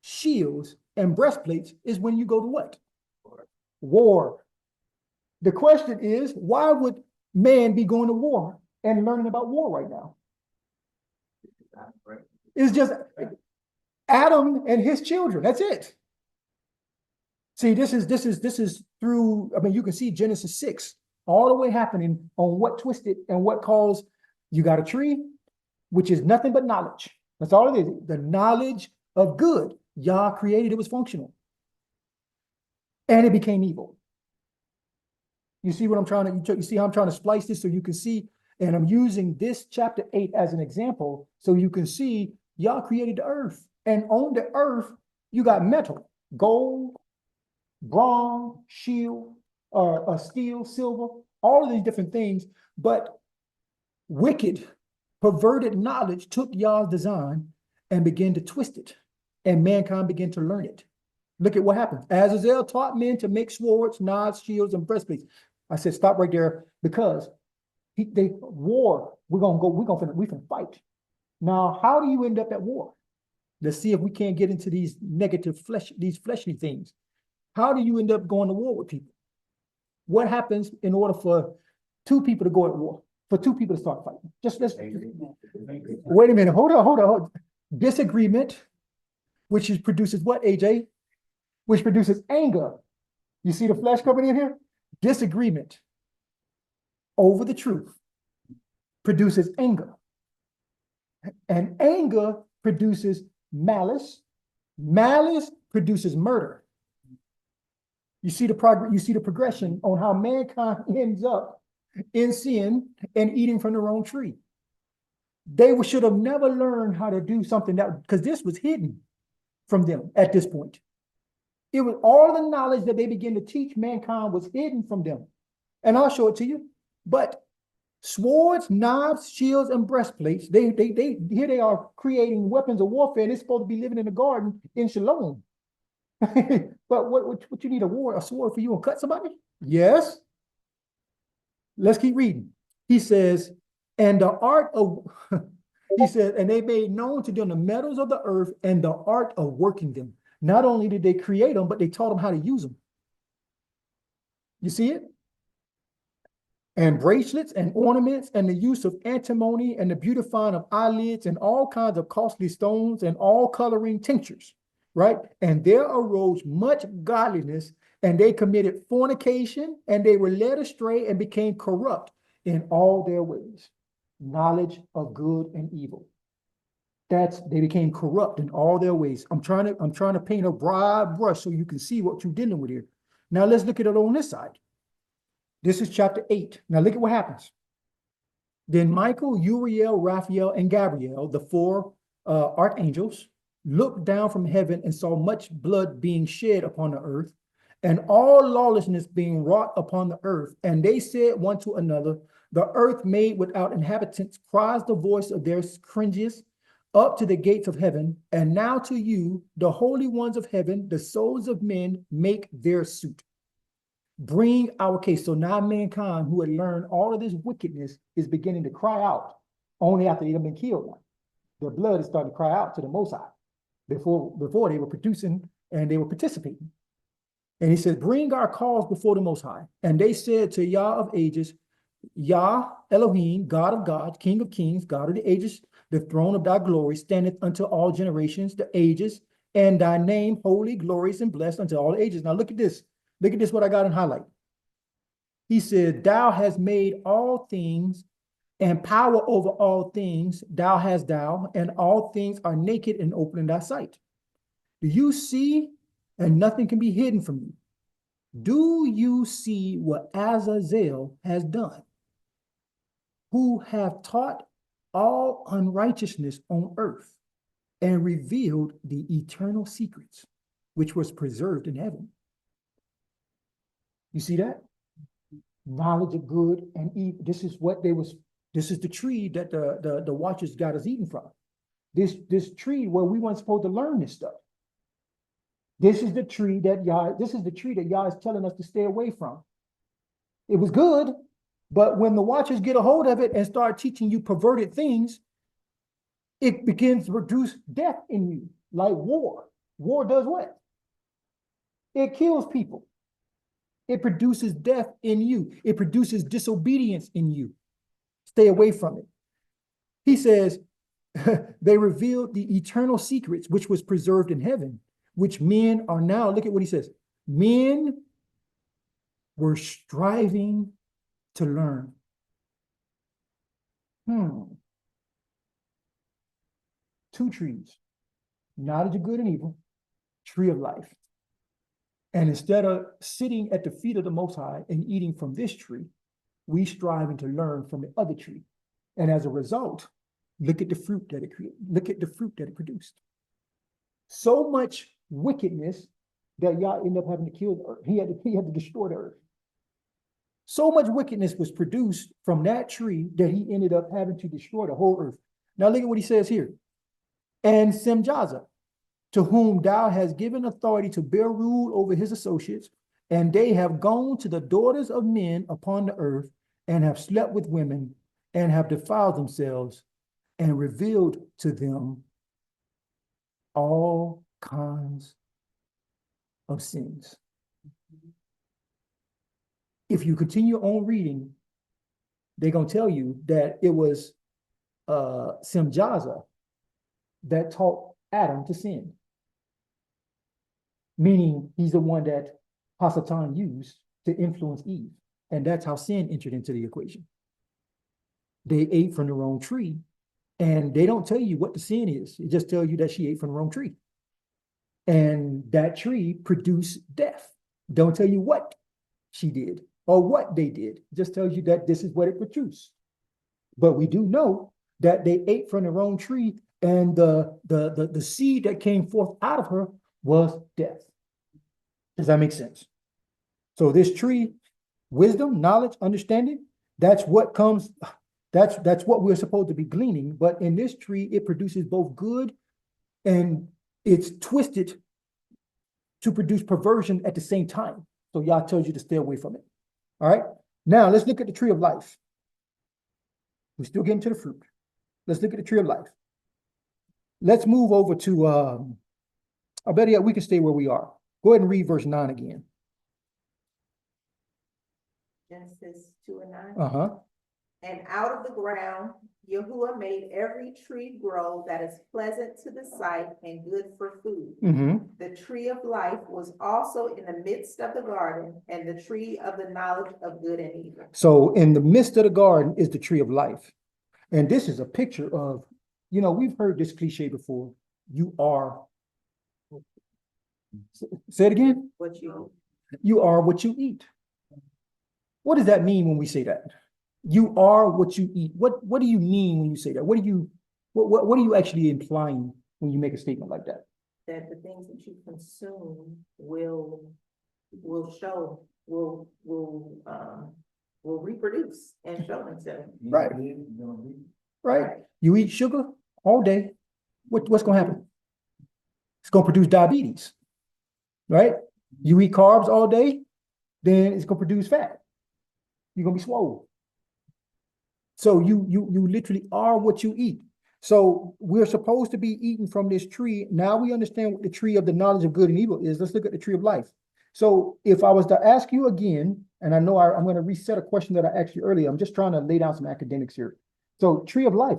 shields, and breastplates is when you go to what? War. The question is, why would man be going to war and learning about war right now? It's just Adam and his children. That's it. See, this is through, I mean, you can see Genesis 6 all the way happening on what twisted and what caused. You got a tree, which is nothing but knowledge. That's all it is. The knowledge of good. Yah created, it was functional. And it became evil. You see what I'm trying to, you see how I'm trying to splice this so you can see, and I'm using this chapter 8 as an example so you can see Yah created the earth. And on the earth, you got metal, gold, bronze, steel, silver, all of these different things. But wicked, perverted knowledge took Yah's design and began to twist it. And mankind began to learn it. Look at what happened. Azazel taught men to make swords, knives, shields, and breastplates. I said, stop right there, because we can fight. Now, how do you end up at war? Let's see if we can't get into these negative these fleshly things. How do you end up going to war with people? What happens in order for two people to go at war? For two people to start fighting? Wait a minute, hold on. Disagreement, which produces what, AJ? Which produces anger. You see the flesh coming in here? Disagreement over the truth produces anger. And anger produces malice. Malice produces murder. You see the progression on how mankind ends up in sin and eating from the wrong tree. They should have never learned how to do something because this was hidden from them at this point. It was all the knowledge that they began to teach mankind was hidden from them. And I'll show it to you. But swords, knives, shields, and breastplates, here they are creating weapons of warfare, and they're supposed to be living in a garden in Shalom. But what you need a sword for you and cut somebody? Yes. Let's keep reading. He says, and the art of, he said, and they made known to them the metals of the earth and the art of working them. Not only did they create them, but they taught them how to use them. You see it? And bracelets and ornaments and the use of antimony and the beautifying of eyelids and all kinds of costly stones and all coloring tinctures, right? And there arose much godliness, and they committed fornication, and they were led astray and became corrupt in all their ways. Knowledge of good and evil. They became corrupt in all their ways. I'm trying to paint a broad brush so you can see what you're dealing with here. Now let's look at it on this side. This is chapter 8. Now look at what happens. Then Michael, Uriel, Raphael, and Gabriel, the four archangels, looked down from heaven and saw much blood being shed upon the earth, and all lawlessness being wrought upon the earth. And they said one to another, the earth made without inhabitants cries the voice of their cringes up to the gates of heaven. And now to you, the holy ones of heaven, the souls of men, make their suit. Bring our case. So now mankind, who had learned all of this wickedness, is beginning to cry out only after they've been killed now. Their blood is starting to cry out to the Most High. Before they were producing and they were participating. And he said, bring our cause before the Most High. And they said to Yah of ages, Yah Elohim, God of gods, King of kings, God of the ages, the throne of thy glory standeth unto all generations, the ages, and thy name holy, glorious, and blessed unto all ages. Now look at this. Look at this, what I got in highlight. He said, thou hast made all things, and power over all things thou hast thou, and all things are naked and open in thy sight. Do you see? And nothing can be hidden from you. Do you see what Azazel has done, who have taught all unrighteousness on earth and revealed the eternal secrets, which was preserved in heaven? You see that? Knowledge of good and evil. This is the tree that the watchers got us eating from. This tree where we weren't supposed to learn this stuff. This is the tree that Yah is telling us to stay away from. It was good, but when the watchers get a hold of it and start teaching you perverted things, it begins to produce death in you, like war. War does what? It kills people. It produces death in you. It produces disobedience in you. Stay away from it. He says, they revealed the eternal secrets which was preserved in heaven, which men are now, look at what he says, men were striving to learn. Two trees, knowledge of good and evil, tree of life. And instead of sitting at the feet of the Most High and eating from this tree, we striving to learn from the other tree. And as a result, look at the fruit that it created. Look at the fruit that it produced. So much wickedness that Yah ended up having to kill the earth. He had to destroy the earth. So much wickedness was produced from that tree that he ended up having to destroy the whole earth. Now look at what he says here. And Semjaza, to whom thou hast given authority to bear rule over his associates, and they have gone to the daughters of men upon the earth, and have slept with women, and have defiled themselves, and revealed to them all kinds of sins. If you continue on reading, they're going to tell you that it was Semjaza that taught Adam to sin. Meaning he's the one that Hasatan used to influence Eve. And that's how sin entered into the equation. They ate from the wrong tree, and they don't tell you what the sin is. It just tells you that she ate from the wrong tree. And that tree produced death. Don't tell you what she did or what they did. It just tells you that this is what it produced. But we do know that they ate from the wrong tree, and the seed that came forth out of her was death. Does that make sense? So this tree, wisdom, knowledge, understanding, that's what comes, that's what we're supposed to be gleaning. But in this tree, it produces both good, and it's twisted to produce perversion at the same time. So Yah tells you to stay away from it. All right. Now let's look at the tree of life. We're still getting to the fruit. Let's look at the tree of life. Let's move over to, I bet we can stay where we are. Go ahead and read verse 9 again. Genesis 2 and 9. Uh-huh. And out of the ground, Yahuwah made every tree grow that is pleasant to the sight and good for food. The tree of life was also in the midst of the garden, and the tree of the knowledge of good and evil. So in the midst of the garden is the tree of life. And this is a picture of, we've heard this cliche before. You are. Say it again. What you You are what you eat. What does that mean when we say that? You are what you eat. What do you mean when you say that? What are you actually implying when you make a statement like that? That the things that you consume will reproduce and show themselves. Right. Right. You eat sugar all day. What's going to happen? It's going to produce diabetes. Right? You eat carbs all day, then it's going to produce fat. You're going to be swollen. So you literally are what you eat. So we're supposed to be eating from this tree. Now we understand what the tree of the knowledge of good and evil is. Let's look at the tree of life. So if I was to ask you again, and I know I'm going to reset a question that I asked you earlier. I'm just trying to lay down some academics here. So tree of life,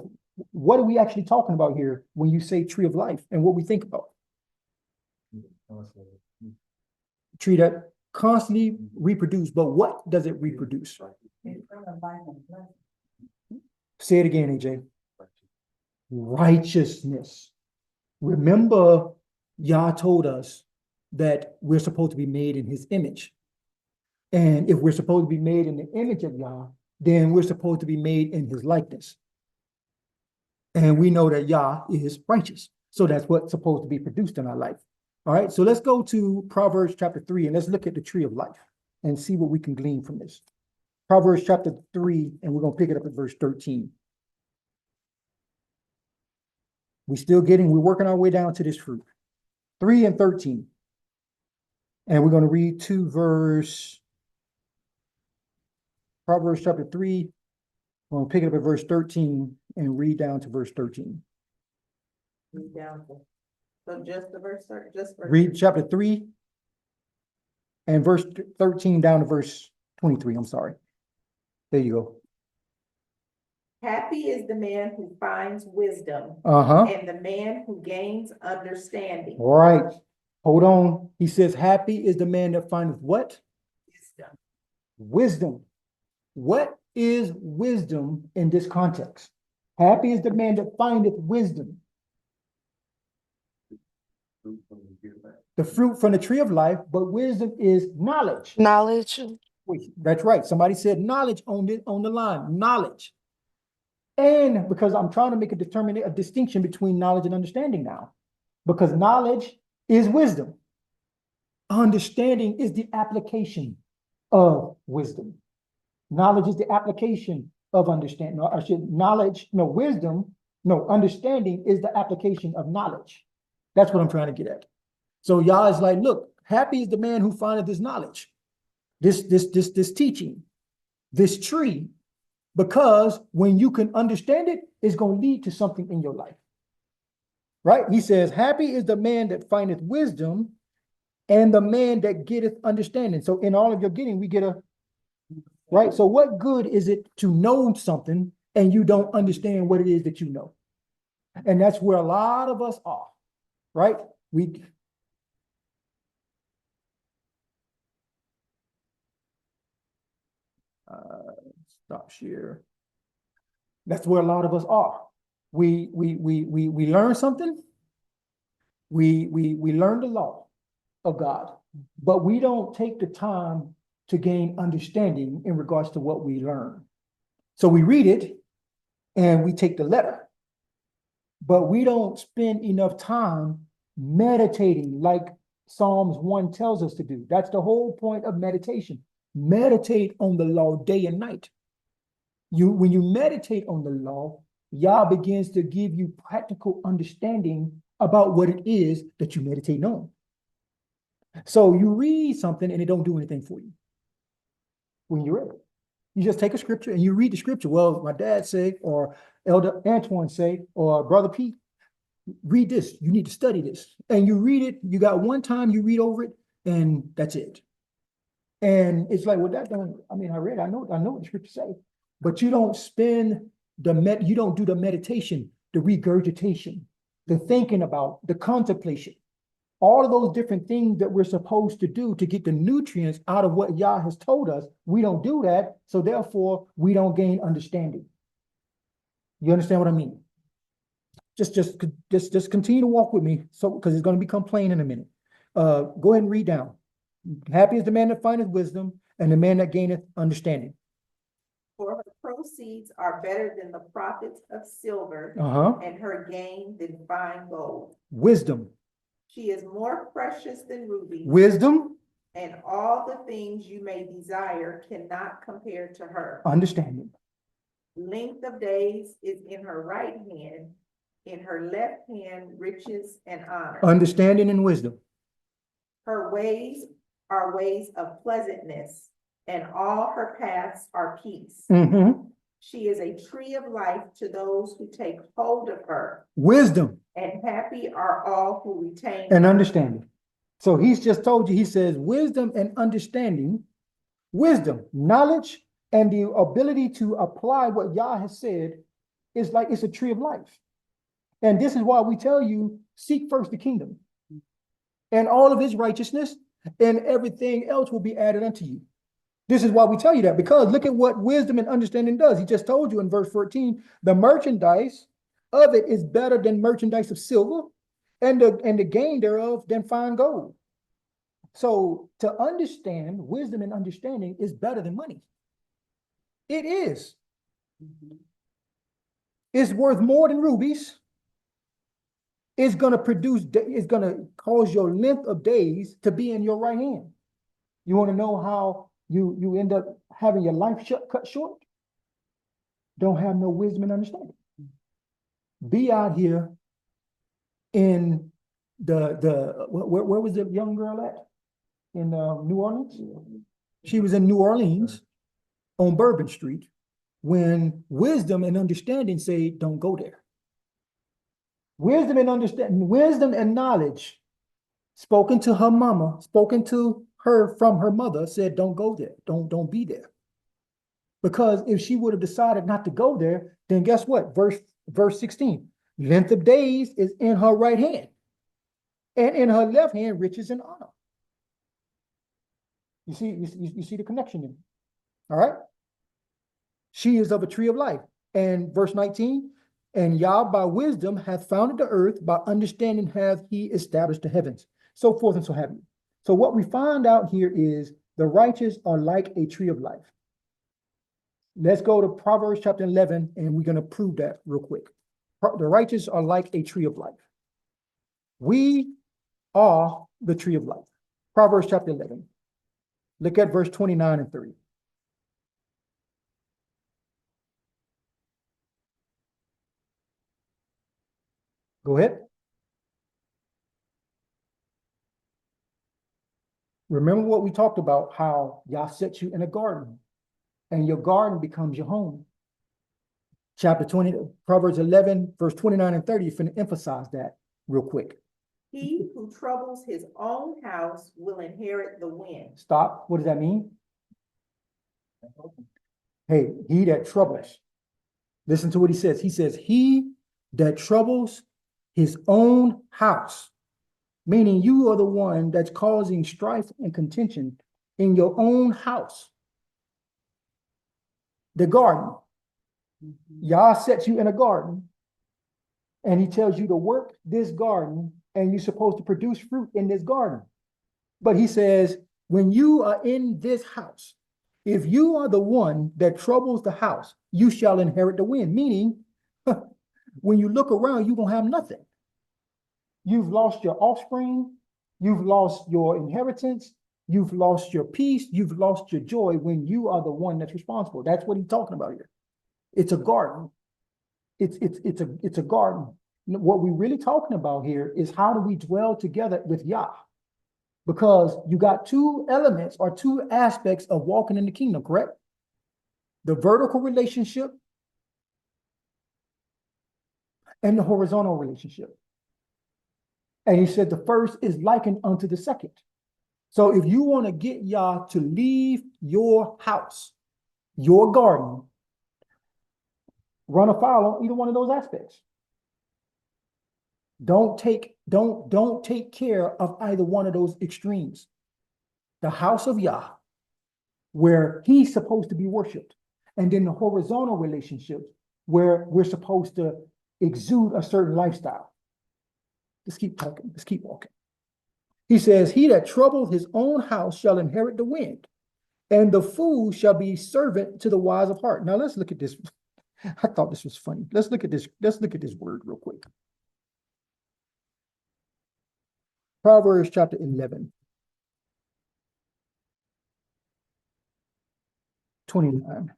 what are we actually talking about here when you say tree of life and what we think about? Tree that constantly reproduce, but what does it reproduce? Say it again, AJ. Righteousness. Remember, Yah told us that we're supposed to be made in his image. And if we're supposed to be made in the image of Yah, then we're supposed to be made in his likeness. And we know that Yah is righteous. So that's what's supposed to be produced in our life. All right, so let's go to Proverbs chapter 3 and let's look at the tree of life and see what we can glean from this. Proverbs chapter 3, and we're going to pick it up at verse 13. We're working our way down to this fruit. 3 and 13. And we're going to read Proverbs chapter 3. We're going to pick it up at verse 13 and read down to verse 13. Read down to, so just the verse, just verse. Read chapter 3 and verse 13 down to verse 23. I'm sorry. There you go. Happy is the man who finds wisdom, Uh-huh. and the man who gains understanding. All right. Hold on. He says, happy is the man that findeth what? Wisdom. Wisdom. What is wisdom in this context? Happy is the man that findeth wisdom. The fruit from the tree of life, but wisdom is knowledge. Knowledge. Wait, that's right. Somebody said knowledge on the line. Knowledge. And because I'm trying to make a distinction between knowledge and understanding now. Because knowledge is wisdom. Understanding is the application of wisdom. Knowledge is the application of understanding. Understanding is the application of knowledge. That's what I'm trying to get at. So Yah is like, look, happy is the man who findeth this knowledge, this teaching, this tree, because when you can understand it, it's going to lead to something in your life. Right? He says, happy is the man that findeth wisdom and the man that getteth understanding. So in all of your getting, we get right? So what good is it to know something and you don't understand what it is that you know? And that's where a lot of us are, right? Stop share. That's where a lot of us are. We learn something. We learn the law of God, but we don't take the time to gain understanding in regards to what we learn. So we read it and we take the letter, but we don't spend enough time meditating like Psalms 1 tells us to do. That's the whole point of meditation. Meditate on the law day and night. When you meditate on the law, Yah begins to give you practical understanding about what it is that you meditate on. So you read something and it don't do anything for you. When you read it, you just take a scripture and you read the scripture. Well, my dad say, or Elder Antoine say, or Brother Pete, read this. You need to study this. And you read it. You got one time you read over it, and that's it. And it's like, well, that don't. I mean, I know what the scripture say, but you don't spend you don't do the meditation, the regurgitation, the thinking about, the contemplation. All of those different things that we're supposed to do to get the nutrients out of what Yah has told us, we don't do that. So therefore, we don't gain understanding. You understand what I mean? Just continue to walk with me, so because it's going to become plain in a minute. Go ahead and read down. Happy is the man that findeth wisdom, and the man that gaineth understanding. For her proceeds are better than the profits of silver, and her gain than fine gold. Wisdom. She is more precious than rubies. Wisdom. And all the things you may desire cannot compare to her. Understanding. Length of days is in her right hand, in her left hand riches and honor. Understanding and wisdom. Her ways are ways of pleasantness, and all her paths are peace. She is a tree of life to those who take hold of her. Wisdom. And happy are all who retain and understanding. So he's just told you, he says, wisdom and understanding, wisdom, knowledge, and the ability to apply what Yah has said is like it's a tree of life. And this is why we tell you, seek first the kingdom and all of his righteousness, and everything else will be added unto you. This is why we tell you that, because look at what wisdom and understanding does. He just told you in verse 14, the merchandise of it is better than merchandise of silver, and the gain thereof than fine gold. So to understand, wisdom and understanding is better than money. It is. It's worth more than rubies. It's going to produce, it's going to cause your length of days to be in your right hand. You want to know how you end up having your life cut short? Don't have no wisdom and understanding. Be out here in where was the young girl at? In New Orleans? She was in New Orleans on Bourbon Street when wisdom and understanding say, don't go there. Wisdom and understanding, wisdom and knowledge spoken to her mama, spoken to her from her mother, said, don't go there. Don't be there. Because if she would have decided not to go there, then guess what? Verse 16, length of days is in her right hand, and in her left hand, riches and honor. You see the connection in. All right. She is of a tree of life. And verse 19, and Yah by wisdom hath founded the earth, by understanding hath he established the heavens, so forth and so have you. So what we find out here is the righteous are like a tree of life. Let's go to Proverbs chapter 11, and we're going to prove that real quick. The righteous are like a tree of life. We are the tree of life. Proverbs chapter 11. Look at verse 29 and 30. Go ahead. Remember what we talked about, how Yah set you in a garden, and your garden becomes your home. Chapter 20, Proverbs 11, verse 29 and 30, you're going to emphasize that real quick. He who troubles his own house will inherit the wind. Stop. What does that mean? Hey, he that troubles. Listen to what he says. He says, he that troubles his own house, meaning you are the one that's causing strife and contention in your own house. The garden. Yah sets you in a garden, and he tells you to work this garden, and you're supposed to produce fruit in this garden. But he says, when you are in this house, if you are the one that troubles the house, you shall inherit the wind. Meaning, when you look around, you're going to have nothing. You've lost your offspring. You've lost your inheritance. You've lost your peace. You've lost your joy when you are the one that's responsible. That's what he's talking about here. It's a garden. It's a garden. What we're really talking about here is how do we dwell together with Yah? Because you got two elements or two aspects of walking in the kingdom, correct? The vertical relationship and the horizontal relationship. And he said the first is likened unto the second. So if you want to get Yah to leave your house, your garden, run afoul on either one of those aspects. Don't take care of either one of those extremes. The house of Yah, where he's supposed to be worshipped, and then the horizontal relationships where we're supposed to exude a certain lifestyle. Let's keep talking. Let's keep walking. He says, he that troubleth his own house shall inherit the wind, and the fool shall be servant to the wise of heart. Now let's look at this. I thought this was funny. Let's look at this. Let's look at this word real quick. Proverbs chapter 11. 29.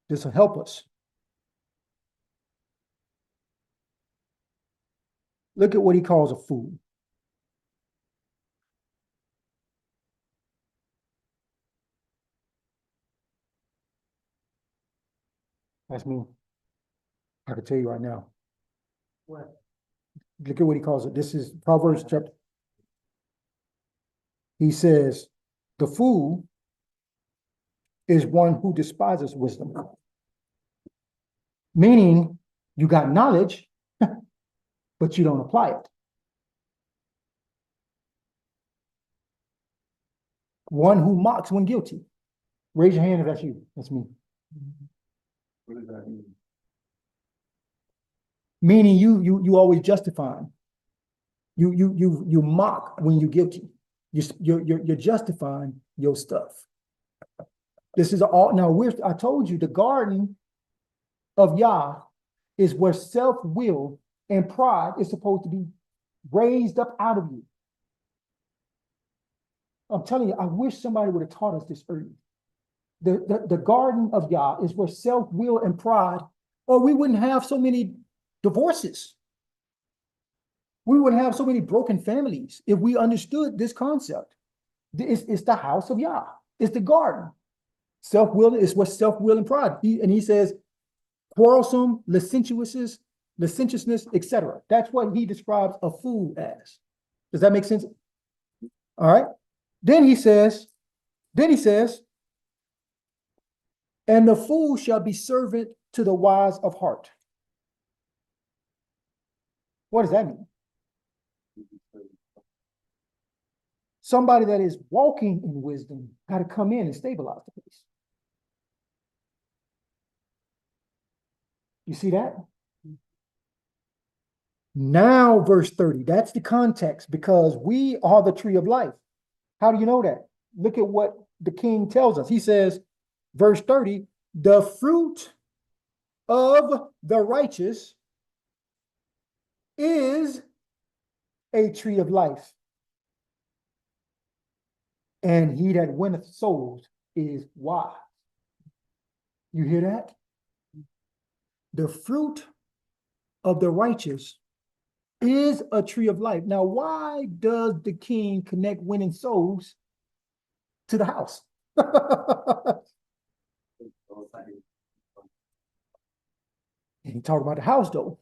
This will help us. Look at what he calls a fool. That's me. I can tell you right now. What? Look at what he calls it. This is Proverbs chapter. He says, the fool is one who despises wisdom. Meaning, you got knowledge, but you don't apply it. One who mocks when guilty. Raise your hand if that's you. That's me. What does that mean? Meaning you always justifying. You mock when you're guilty. You're justifying your stuff. This is all now. I told you the garden of Yah is where self-will and pride is supposed to be raised up out of you. I'm telling you, I wish somebody would have taught us this early. The garden of Yah is where self-will and pride, or we wouldn't have so many divorces. We wouldn't have so many broken families if we understood this concept. It's the house of Yah. It's the garden. Self-will is what self-will and pride. He says, quarrelsome, licentiousness, etc. That's what he describes a fool as. Does that make sense? All right. Then he says, and the fool shall be servant to the wise of heart. What does that mean? Somebody that is walking in wisdom got to come in and stabilize the place. You see that? Now, verse 30, that's the context, because we are the tree of life. How do you know that? Look at what the king tells us. He says, verse 30, the fruit of the righteous is a tree of life, and he that winneth souls is wise. You hear that? The fruit of the righteous is a tree of life. Now, why does the king connect winning souls to the house? He talk about the house, though.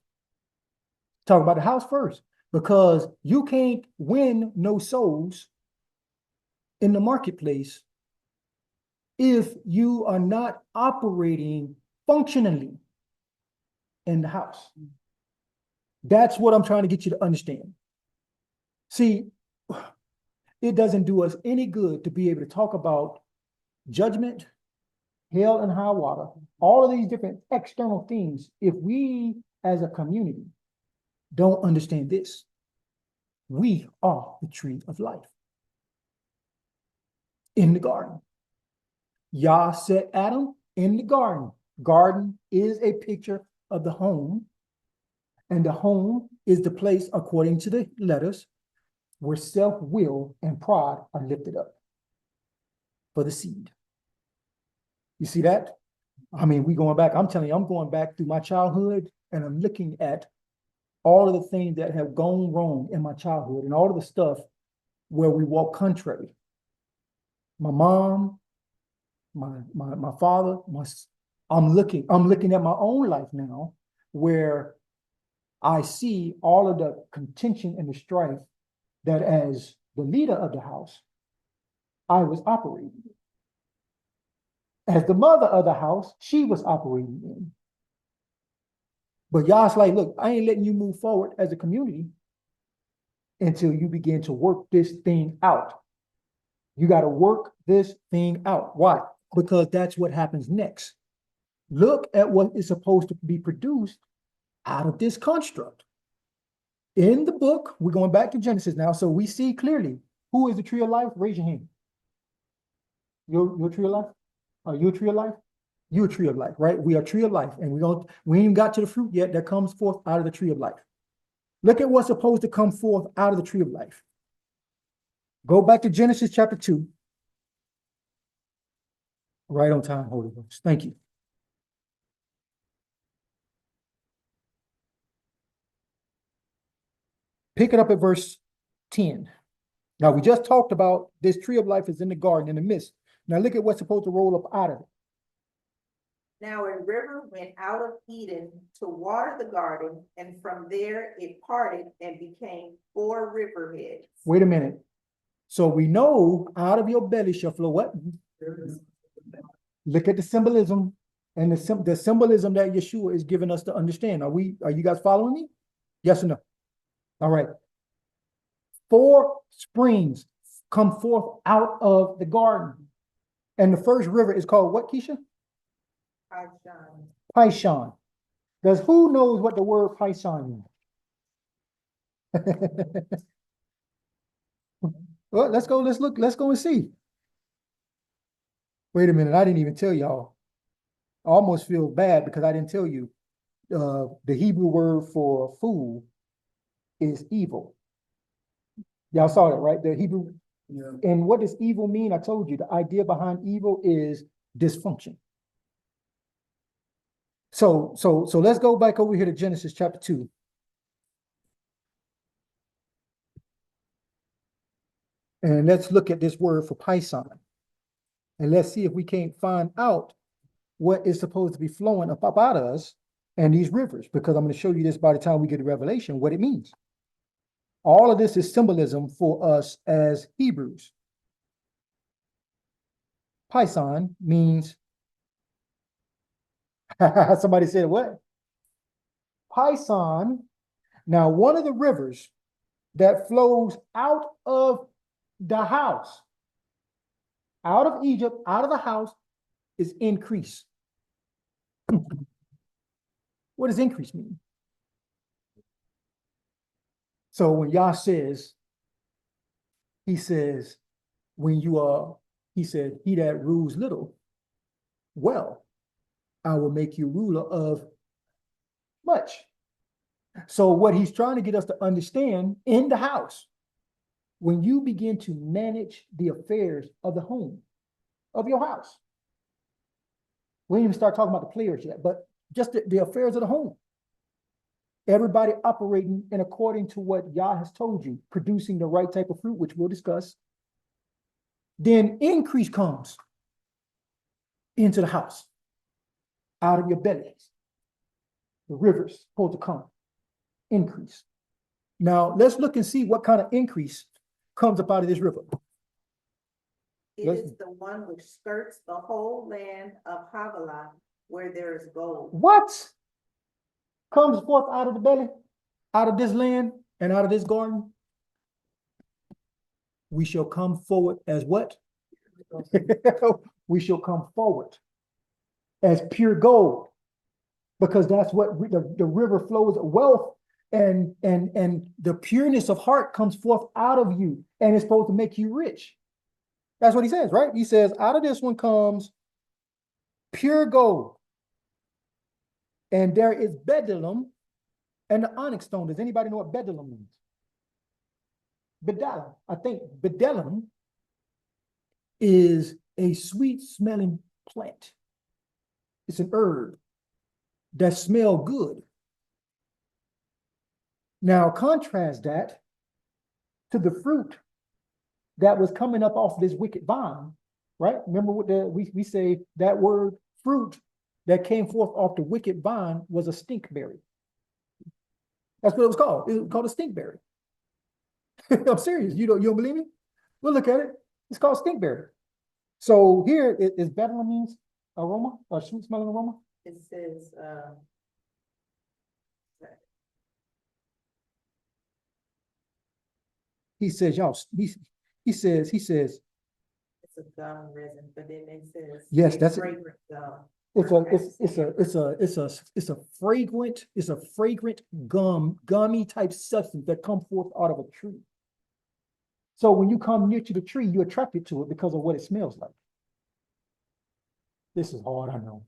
Talk about the house first, because you can't win no souls in the marketplace if you are not operating functionally in the house. That's what I'm trying to get you to understand. See, it doesn't do us any good to be able to talk about judgment, hell and high water, all of these different external things, if we as a community don't understand this. We are the tree of life in the garden. Yah set Adam in the garden. Garden is a picture of the home, and the home is the place, according to the letters, where self-will and pride are lifted up for the seed. You see that? I mean, we going back, I'm telling you, I'm going back through my childhood, and I'm looking at all of the things that have gone wrong in my childhood and all of the stuff where we walk contrary. My mom, my father, I'm looking at my own life now, where I see all of the contention and the strife that as the leader of the house, I was operating in. As the mother of the house, she was operating in. But Yah's like, look, I ain't letting you move forward as a community until you begin to work this thing out. You got to work this thing out. Why? Because that's what happens next. Look at what is supposed to be produced out of this construct. In the book, we're going back to Genesis now, so we see clearly who is the tree of life. Raise your hand. You're a tree of life? Are you a tree of life? You're a tree of life, right? We are a tree of life, and we ain't even got to the fruit yet that comes forth out of the tree of life. Look at what's supposed to come forth out of the tree of life. Go back to Genesis chapter 2. Right on time, Holy Ghost. Thank you. Pick it up at verse 10. Now, we just talked about this tree of life is in the garden in the midst. Now, look at what's supposed to roll up out of it. Now a river went out of Eden to water the garden, and from there it parted and became 4 riverheads. Wait a minute. So we know out of your belly shall flow what? Look at the symbolism and the symbolism that Yeshua is giving us to understand. Are you guys following me? Yes or no? All right. 4 springs come forth out of the garden. And the first river is called what, Keisha? Pishon. Pishon. Does who knows what the word Pishon means? Well, let's go and see. Wait a minute, I didn't even tell y'all. I almost feel bad because I didn't tell you. The Hebrew word for fool is evil. Y'all saw that, right? The Hebrew. Yeah. And what does evil mean? I told you the idea behind evil is dysfunction. So let's go back over here to Genesis chapter 2. And let's look at this word for Pison. And let's see if we can't find out what is supposed to be flowing up out of us and these rivers, because I'm going to show you this by the time we get to Revelation, what it means. All of this is symbolism for us as Hebrews. Pison means, somebody said what? Pison. Now, one of the rivers that flows out of the house, out of Egypt, out of the house, is increase. What does increase mean? So when Yah says, he says, when you are, he said, he that rules little, well, I will make you ruler of much. So what he's trying to get us to understand in the house, when you begin to manage the affairs of the home, of your house, we didn't even start talking about the players yet, but just the affairs of the home. Everybody operating in according to what Yah has told you, producing the right type of fruit, which we'll discuss. Then increase comes into the house, out of your bellies. The rivers supposed to come, increase. Now let's look and see what kind of increase comes up out of this river. It is the one which skirts the whole land of Havilah, where there is gold. What comes forth out of the belly, out of this land, and out of this garden? We shall come forward as what? We shall come forward as pure gold, because that's what the river flows of wealth, and the pureness of heart comes forth out of you, and it's supposed to make you rich. That's what he says, right? He says, out of this one comes pure gold. And there is bdellium and the onyx stone. Does anybody know what bdellium means? Bdellium. I think bdellium is a sweet smelling plant. It's an herb that smells good. Now contrast that to the fruit that was coming up off this wicked vine, right? Remember what we say that word fruit that came forth off the wicked vine was a stinkberry. That's what it was called. It was called a stinkberry. I'm serious. You don't believe me? We'll look at it. It's called stinkberry. So here is bdellium means aroma or sweet smelling aroma. It says, He says, y'all, he says, it's a gum resin, but then it says. Yes, that's it. fragrant gum. It's a fragrant gummy type substance that comes forth out of a tree. So when you come near to the tree, you're attracted to it because of what it smells like. This is hard, I know.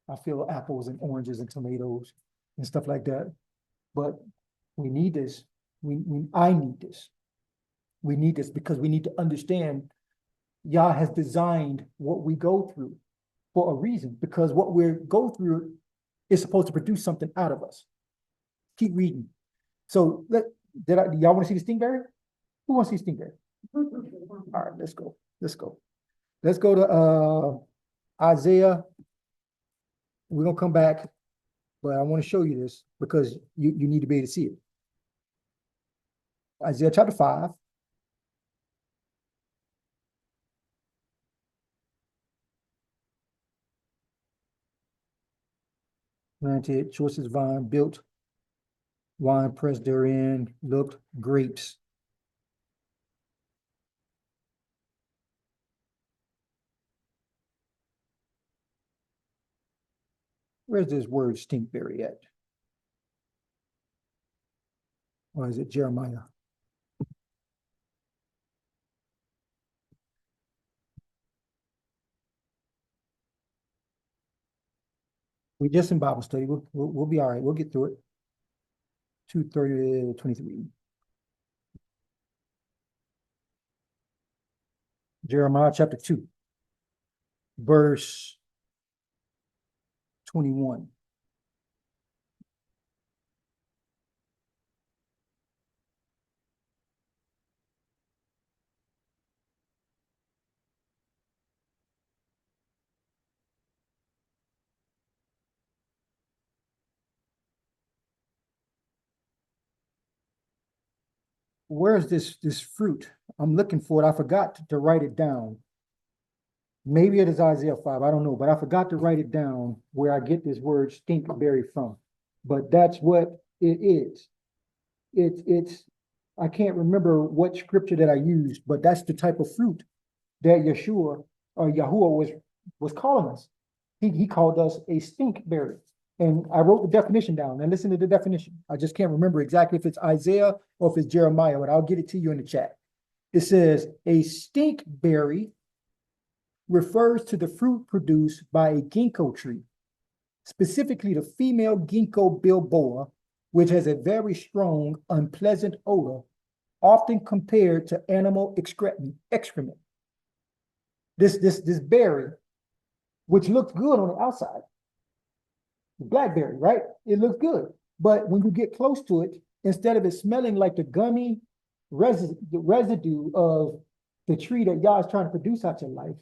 I feel apples and oranges and tomatoes and stuff like that. But we need this. I need this. We need this because we need to understand Yah has designed what we go through for a reason, because what we go through is supposed to produce something out of us. Keep reading. So y'all want to see the stingberry? Who wants to see stingberry? All right, let's go. Let's go to Isaiah. We're gonna come back, but I want to show you this because you need to be able to see it. Isaiah chapter 5. Planted, choicest vine, built, wine pressed therein, looked grapes. Where's this word stinkberry at? Or is it Jeremiah? We just in Bible study. We'll be all right. We'll get through it. 2:30 to 23. Jeremiah chapter 2, verse 21. Where's this fruit? I'm looking for it. I forgot to write it down. Maybe it is Isaiah 5, I don't know, but I forgot to write it down where I get this word stinkberry from. But that's what it is. It's I can't remember what scripture that I used, but that's the type of fruit that Yeshua or Yahuwah was calling us. He called us a stinkberry. And I wrote the definition down. And listen to the definition. I just can't remember exactly if it's Isaiah or if it's Jeremiah, but I'll get it to you in the chat. It says a stinkberry refers to the fruit produced by a ginkgo tree, specifically the female ginkgo biloba, which has a very strong, unpleasant odor, often compared to animal excrement. This berry, which looks good on the outside, the blackberry, right? It looks good. But when you get close to it, instead of it smelling like the gummy residue of the tree that y'all is trying to produce out your life,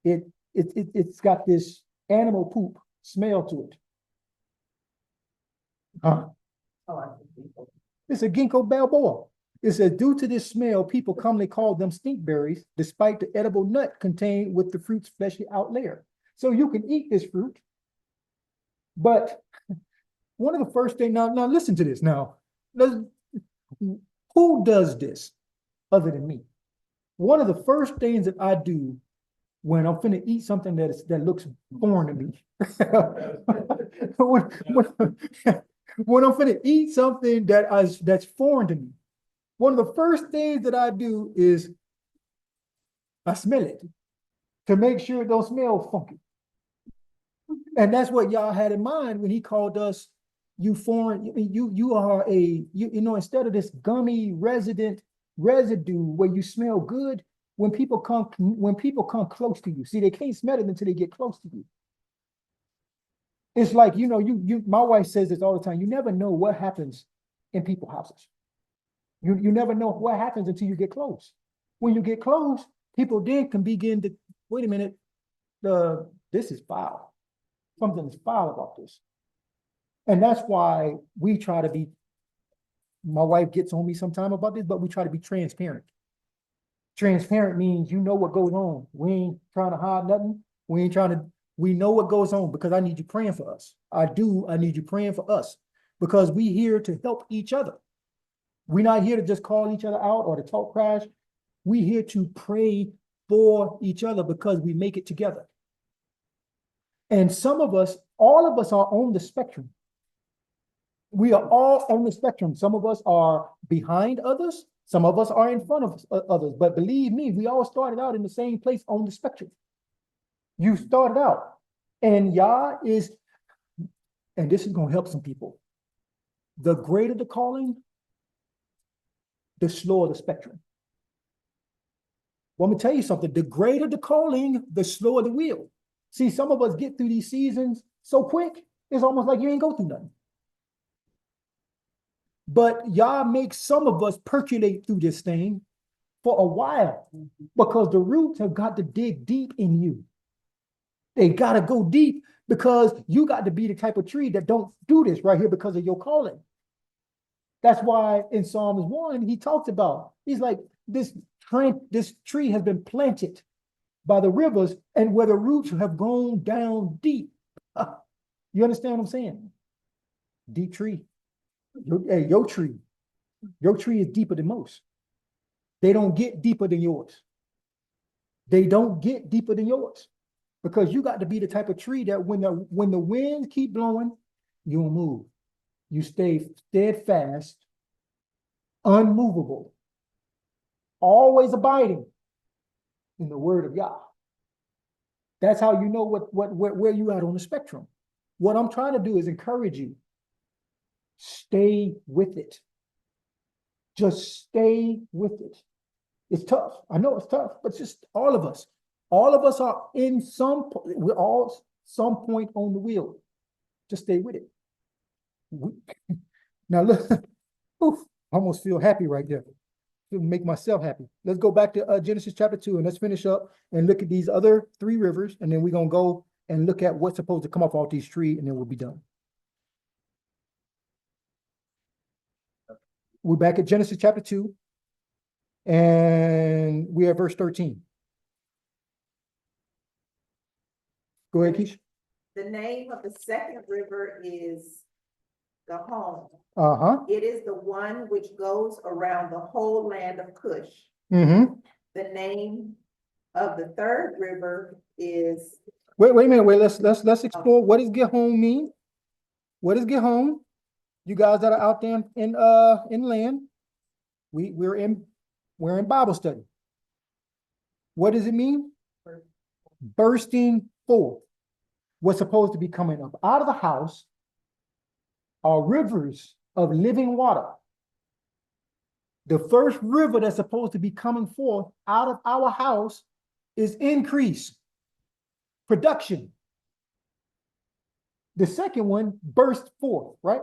it's got this animal poop smell to it. It's a ginkgo biloba. It says, due to this smell, people commonly call them stinkberries, despite the edible nut contained with the fruit's fleshy out layer. So you can eat this fruit, but one of the first things, now listen to this now. Who does this other than me? One of the first things that I do when I'm finna eat something that looks foreign to me, when I'm finna eat something that's foreign to me, one of the first things that I do is I smell it to make sure it don't smell funky. And that's what y'all had in mind when he called us you foreign. You are instead of this gummy residue where you smell good, when people come close to you, see, they can't smell it until they get close to you. It's like, my wife says this all the time. You never know what happens in people's houses. You never know what happens until you get close. When you get close, people then can begin to, wait a minute, this is foul. Something is foul about this. And that's why we try to be, my wife gets on me sometime about this, but we try to be transparent. Transparent means you know what goes on. We ain't trying to hide nothing. We know what goes on, because I need you praying for us. I need you praying for us, because we here to help each other. We're not here to just call each other out or to talk crash. We're here to pray for each other because we make it together. And all of us are on the spectrum. We are all on the spectrum. Some of us are behind others. Some of us are in front of others. But believe me, we all started out in the same place on the spectrum. You started out. And and this is going to help some people. The greater the calling, the slower the spectrum. Well, I'm going to tell you something. The greater the calling, the slower the wheel. See, some of us get through these seasons so quick, it's almost like you ain't go through nothing. But y'all make some of us percolate through this thing for a while, because the roots have got to dig deep in you. They got to go deep, because you got to be the type of tree that don't do this right here because of your calling. That's why in Psalms 1, he talks about, he's like, this tree has been planted by the rivers, and where the roots have gone down deep. You understand what I'm saying? Deep tree. Your tree is deeper than most. They don't get deeper than yours. They don't get deeper than yours. Because you got to be the type of tree that when the winds keep blowing, you don't move. You stay steadfast, unmovable, always abiding in the word of Yah. That's how you know where you at on the spectrum. What I'm trying to do is encourage you. Stay with it. Just stay with it. It's tough. I know it's tough, but just all of us are we're all some point on the wheel. Just stay with it. Now look, oof, I almost feel happy right there. It'll make myself happy. Let's go back to Genesis chapter 2 and let's finish up and look at these other 3 rivers, and then we're gonna go and look at what's supposed to come off all these trees, and then we'll be done. We're back at Genesis chapter 2, and we're at verse 13. Go ahead, Keish. The name of the second river is Gihon. Uh-huh. It is the one which goes around the whole land of Cush. Mm-hmm. The name of the third river is. Wait a minute. Let's explore. What does Gihon mean? What is Gihon? You guys that are out there in land, we're in Bible study. What does it mean? Bursting forth. What's supposed to be coming up out of the house are rivers of living water. The first river that's supposed to be coming forth out of our house is increase, production. The second one, burst forth, right?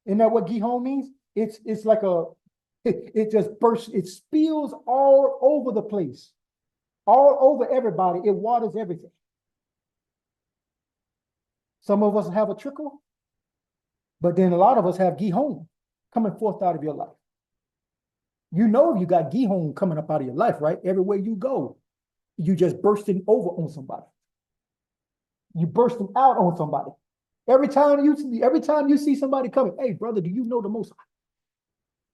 Isn't that what Gihon means? It's like it just bursts, it spills all over the place, all over everybody. It waters everything. Some of us have a trickle, but then a lot of us have Gihon coming forth out of your life. You know you got Gihon coming up out of your life, right? Everywhere you go, you just bursting over on somebody. You bursting out on somebody. Every time you see somebody coming, hey brother, do you know the Most High?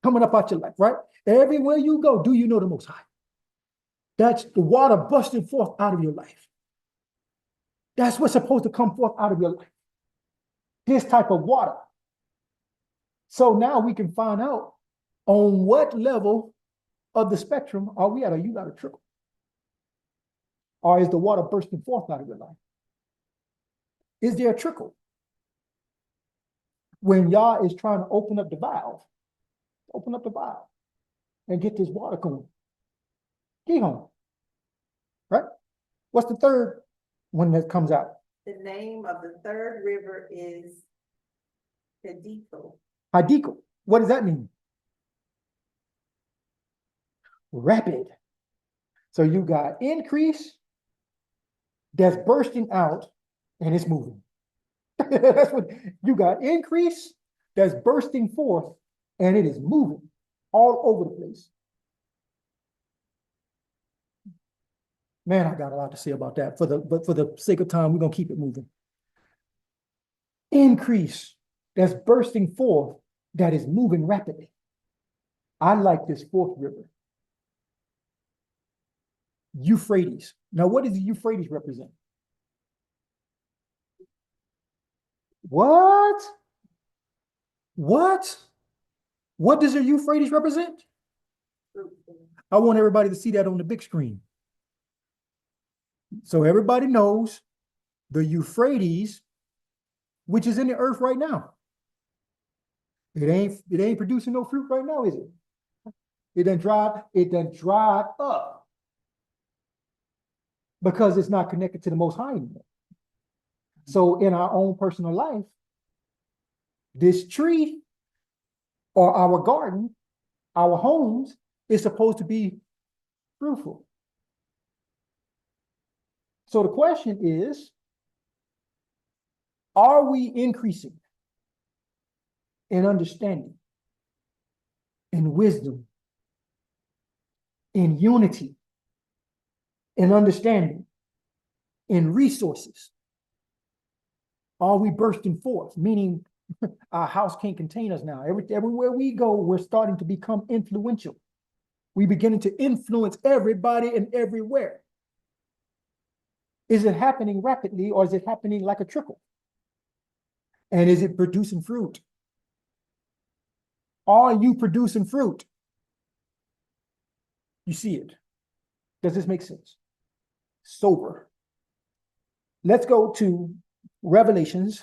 Coming up out your life, right? Everywhere you go, do you know the Most High? That's the water busting forth out of your life. That's what's supposed to come forth out of your life. This type of water. So now we can find out on what level of the spectrum are we at? Are you got a trickle? Or is the water bursting forth out of your life? Is there a trickle? When Yah is trying to open up the valve and get this water going. Gihon. Right? What's the third one that comes out? The name of the third river is Hiddekel. Hiddekel. What does that mean? Rapid. So you got increase that's bursting out and it's moving. That's what you got, increase that's bursting forth and it is moving all over the place. Man, I got a lot to say about that. But for the sake of time, we're gonna keep it moving. Increase that's bursting forth that is moving rapidly. I like this fourth river. Euphrates. Now, what does the Euphrates represent? What? What? What does the Euphrates represent? I want everybody to see that on the big screen. So everybody knows the Euphrates, which is in the earth right now. It ain't producing no fruit right now, is it? It done dried up because it's not connected to the Most High anymore. So in our own personal life, this tree or our garden, our homes, is supposed to be fruitful. So the question is, are we increasing in understanding, in wisdom, in unity, in understanding, in resources? Are we bursting forth? Meaning our house can't contain us now. Everywhere we go, we're starting to become influential. We're beginning to influence everybody and everywhere. Is it happening rapidly or is it happening like a trickle? And is it producing fruit? Are you producing fruit? You see it. Does this make sense? Sober. Let's go to Revelations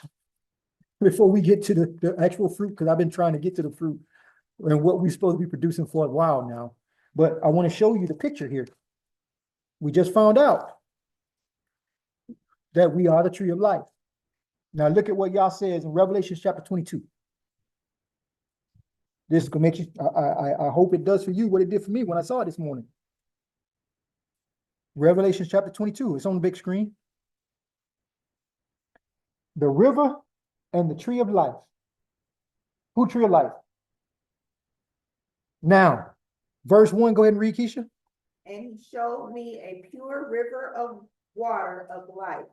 before we get to the actual fruit, because I've been trying to get to the fruit and what we're supposed to be producing for a while now. But I want to show you the picture here. We just found out that we are the tree of life. Now look at what Yah says in Revelation chapter 22. This is gonna make you, I hope it does for you what it did for me when I saw it this morning. Revelation chapter 22, it's on the big screen. The river and the tree of life. Who tree of life? Now, verse 1, go ahead and read, Keisha. And he showed me a pure river of water of life,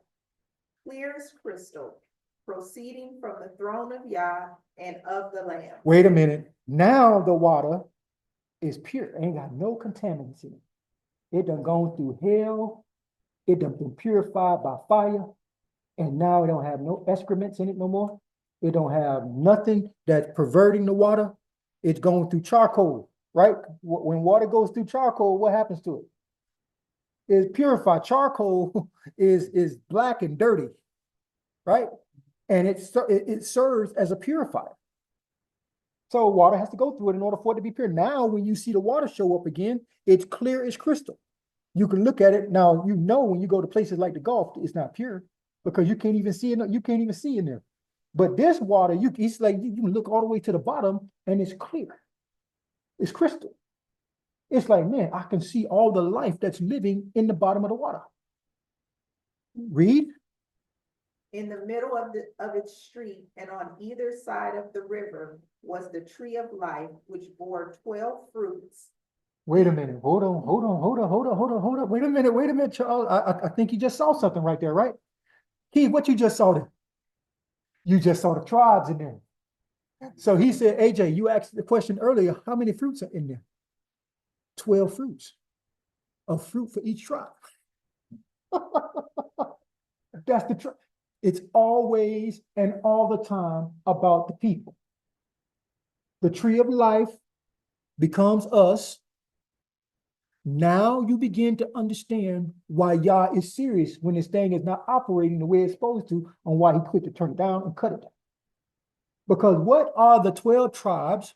clear as crystal, proceeding from the throne of Yah and of the Lamb. Wait a minute. Now the water is pure, ain't got no contaminants in it. It done gone through hell. It done been purified by fire. And now it don't have no excrements in it no more. It don't have nothing that's perverting the water. It's going through charcoal, right? When water goes through charcoal, what happens to it? It's purified. Charcoal is black and dirty, right? And it serves as a purifier. So water has to go through it in order for it to be pure. Now, when you see the water show up again, it's clear as crystal. You can look at it now. You know when you go to places like the Gulf, it's not pure because you can't even see it. You can't even see in there. But this water, it's like you can look all the way to the bottom and it's clear. It's crystal. It's like, man, I can see all the life that's living in the bottom of the water. Read. In the middle of its street and on either side of the river was the tree of life, which bore 12 fruits. Wait a minute. Hold on. Wait a minute, Charles. I think you just saw something right there, right? Keith, what you just saw there? You just saw the tribes in there. So he said, AJ, you asked the question earlier, how many fruits are in there? 12 fruits. A fruit for each tribe. That's the tribe. It's always and all the time about the people. The tree of life becomes us. Now you begin to understand why Yah is serious when this thing is not operating the way it's supposed to, and why he quit to turn it down and cut it down. Because what are the 12 tribes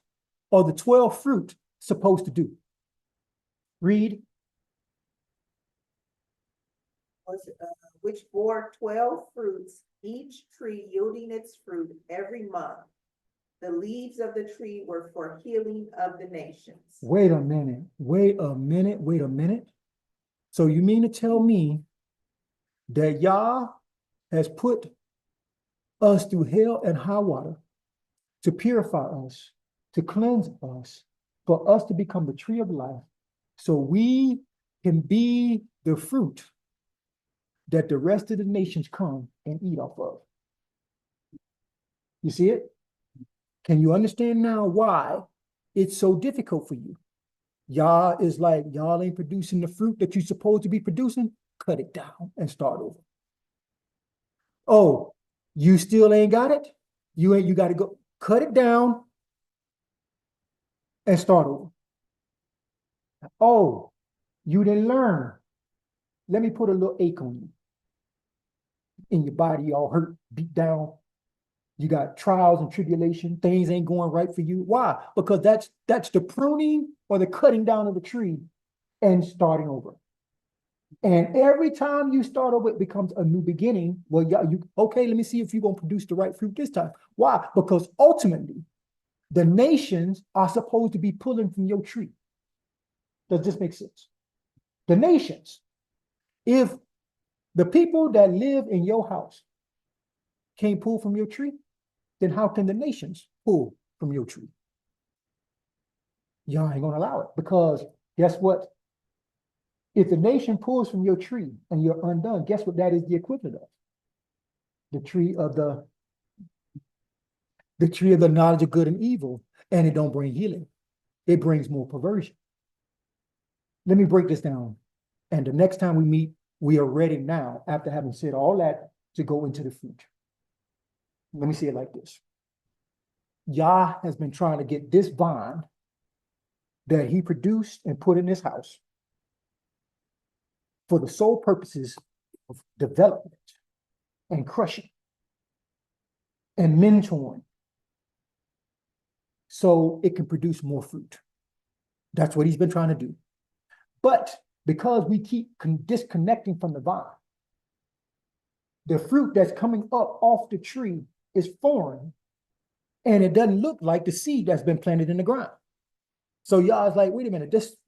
or the 12 fruit supposed to do? Read. Which bore 12 fruits, each tree yielding its fruit every month. The leaves of the tree were for healing of the nations. Wait a minute. So you mean to tell me that Yah has put us through hell and high water to purify us, to cleanse us, for us to become the tree of life, so we can be the fruit that the rest of the nations come and eat off of? You see it? Can you understand now why it's so difficult for you? Y'all is like, y'all ain't producing the fruit that you're supposed to be producing. Cut it down and start over. Oh, you still ain't got it? You got to go cut it down and start over. Oh, you didn't learn. Let me put a little ache on you. In your body, all hurt, beat down. You got trials and tribulation. Things ain't going right for you. Why? Because that's the pruning or the cutting down of the tree and starting over. And every time you start over, it becomes a new beginning. Well, okay, let me see if you're going to produce the right fruit this time. Why? Because ultimately, the nations are supposed to be pulling from your tree. Does this make sense? The nations. If the people that live in your house can't pull from your tree, then how can the nations pull from your tree? Y'all ain't gonna allow it, because guess what? If the nation pulls from your tree and you're undone, guess what that is the equivalent of? The tree of the knowledge of good and evil, and it don't bring healing. It brings more perversion. Let me break this down. And the next time we meet, we are ready now, after having said all that, to go into the fruit. Let me say it like this. Yah has been trying to get this vine that he produced and put in his house for the sole purposes of development and crushing and mentoring, so it can produce more fruit. That's what he's been trying to do. But because we keep disconnecting from the vine, the fruit that's coming up off the tree is foreign, and it doesn't look like the seed that's been planted in the ground. So y'all's like, wait a minute, just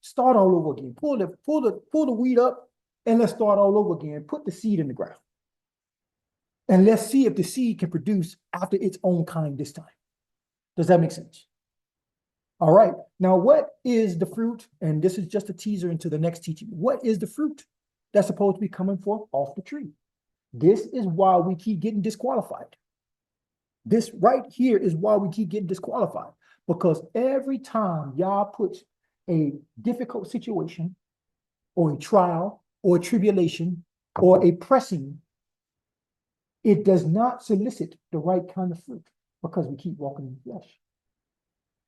start all over again. Pull the weed up, and let's start all over again. Put the seed in the ground. And let's see if the seed can produce after its own kind this time. Does that make sense? All right. Now, what is the fruit? And this is just a teaser into the next teaching. What is the fruit that's supposed to be coming forth off the tree? This is why we keep getting disqualified. This right here is why we keep getting disqualified. Because every time Yah puts a difficult situation or a trial or a tribulation or a pressing, it does not solicit the right kind of fruit because we keep walking in the flesh.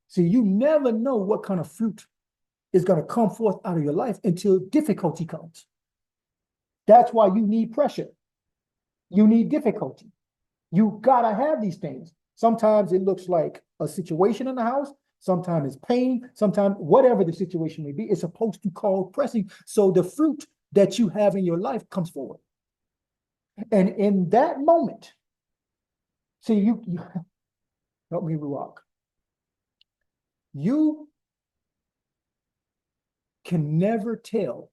So you never know what kind of fruit is going to come forth out of your life until difficulty comes. That's why you need pressure. You need difficulty. You gotta have these things. Sometimes it looks like a situation in the house. Sometimes it's pain. Sometimes whatever the situation may be, it's supposed to cause pressing. So the fruit that you have in your life comes forward. And in that moment, see, you help me walk. You can never tell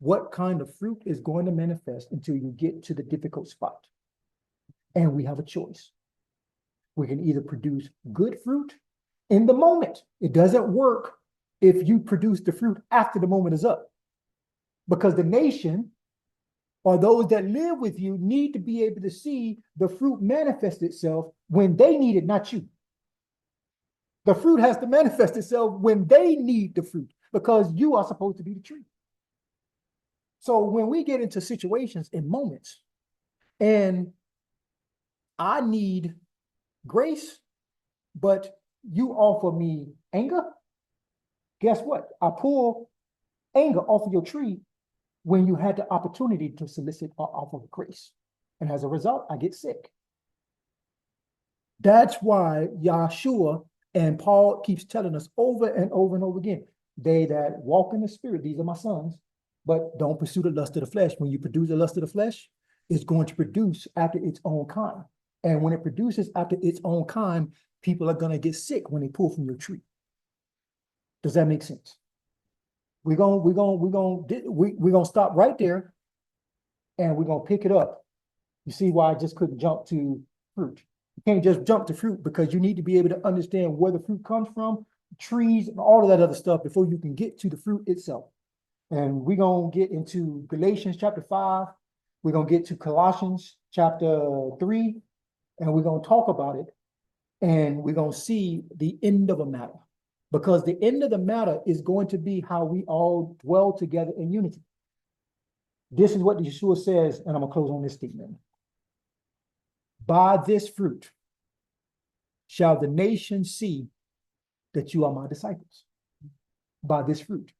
what kind of fruit is going to manifest until you get to the difficult spot. And we have a choice. We can either produce good fruit in the moment. It doesn't work if you produce the fruit after the moment is up. Because the nation or those that live with you need to be able to see the fruit manifest itself when they need it, not you. The fruit has to manifest itself when they need the fruit, because you are supposed to be the tree. So when we get into situations and moments, and I need grace, but you offer me anger, guess what? I pull anger off of your tree when you had the opportunity to solicit off of grace. And as a result, I get sick. That's why Yahshua and Paul keeps telling us over and over and over again, they that walk in the spirit, these are my sons, but don't pursue the lust of the flesh. When you produce the lust of the flesh, it's going to produce after its own kind. And when it produces after its own kind, people are going to get sick when they pull from your tree. Does that make sense? We're gonna stop right there, and we're gonna pick it up. You see why I just couldn't jump to fruit. You can't just jump to fruit, because you need to be able to understand where the fruit comes from, trees, and all of that other stuff before you can get to the fruit itself. And we're gonna get into Galatians chapter 5. We're gonna get to Colossians chapter 3, and we're gonna talk about it, and we're gonna see the end of a matter. Because the end of the matter is going to be how we all dwell together in unity. This is what Yeshua says, and I'm going to close on this statement. By this fruit shall the nations see that you are my disciples. By this fruit.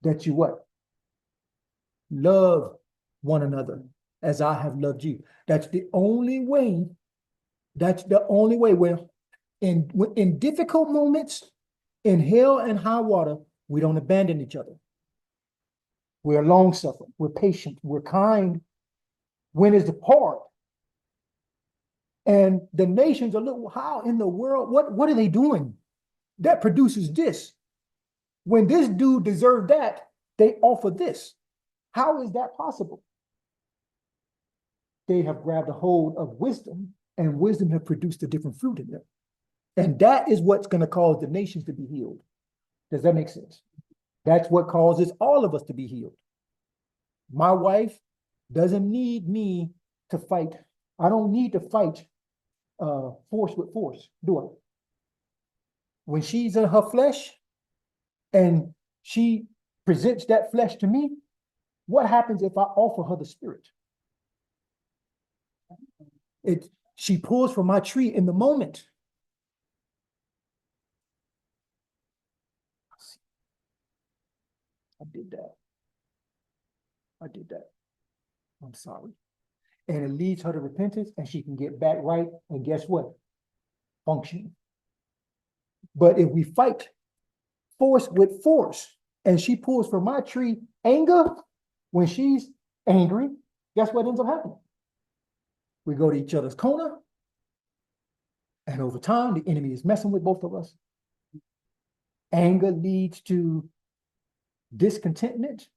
That you what? Love one another as I have loved you. That's the only way. That's the only way where in difficult moments, in hell and high water, we don't abandon each other. We're long-suffering, we're patient, we're kind. When it's hard, and the nations are looking, how in the world, what are they doing that produces this? When this dude deserved that, they offer this. How is that possible? They have grabbed a hold of wisdom, and wisdom have produced a different fruit in them. And that is what's going to cause the nations to be healed. Does that make sense? That's what causes all of us to be healed. My wife doesn't need me to fight. I don't need to fight force with force, do I? When she's in her flesh and she presents that flesh to me, What happens if I offer her the Spirit? She pulls from my tree in the moment. I did that. I did that. I'm sorry. And it leads her to repentance, and she can get back right, and guess what? Functioning. But if we fight force with force, and she pulls from my tree anger, when she's angry, guess what ends up happening? We go to each other's corner, and over time, the enemy is messing with both of us. Anger leads to discontentment.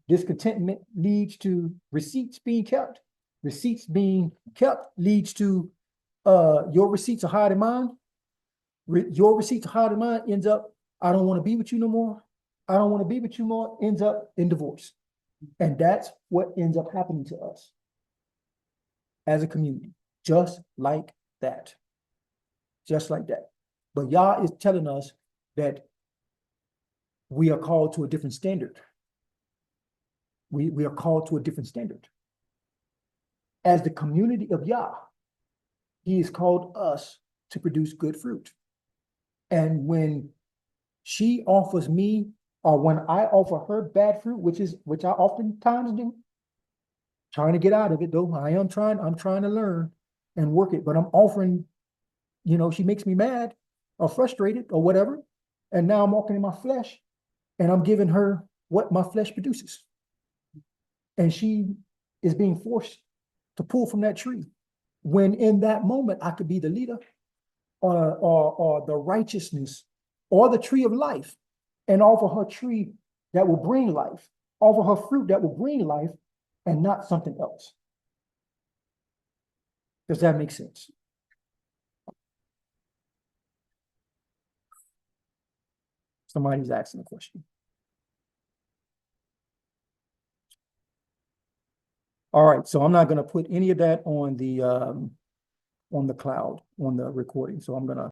Discontentment leads to receipts being kept. Receipts being kept leads to your receipts are higher than mine. Your receipts are higher than mine ends up, I don't want to be with you no more. I don't want to be with you more, ends up in divorce. And that's what ends up happening to us as a community, just like that. Just like that. But Yah is telling us that we are called to a different standard. We are called to a different standard. As the community of Yah, He has called us to produce good fruit. And when she offers me, or when I offer her bad fruit, which I oftentimes do, trying to get out of it though, I'm trying to learn and work it, but I'm offering, she makes me mad or frustrated or whatever. And now I'm walking in my flesh and I'm giving her what my flesh produces. And she is being forced to pull from that tree. When in that moment, I could be the leader or the righteousness or the tree of life and offer her tree that will bring life, offer her fruit that will bring life and not something else. Does that make sense? Somebody's asking a question. All right, so I'm not going to put any of that on the cloud, on the recording. So I'm going to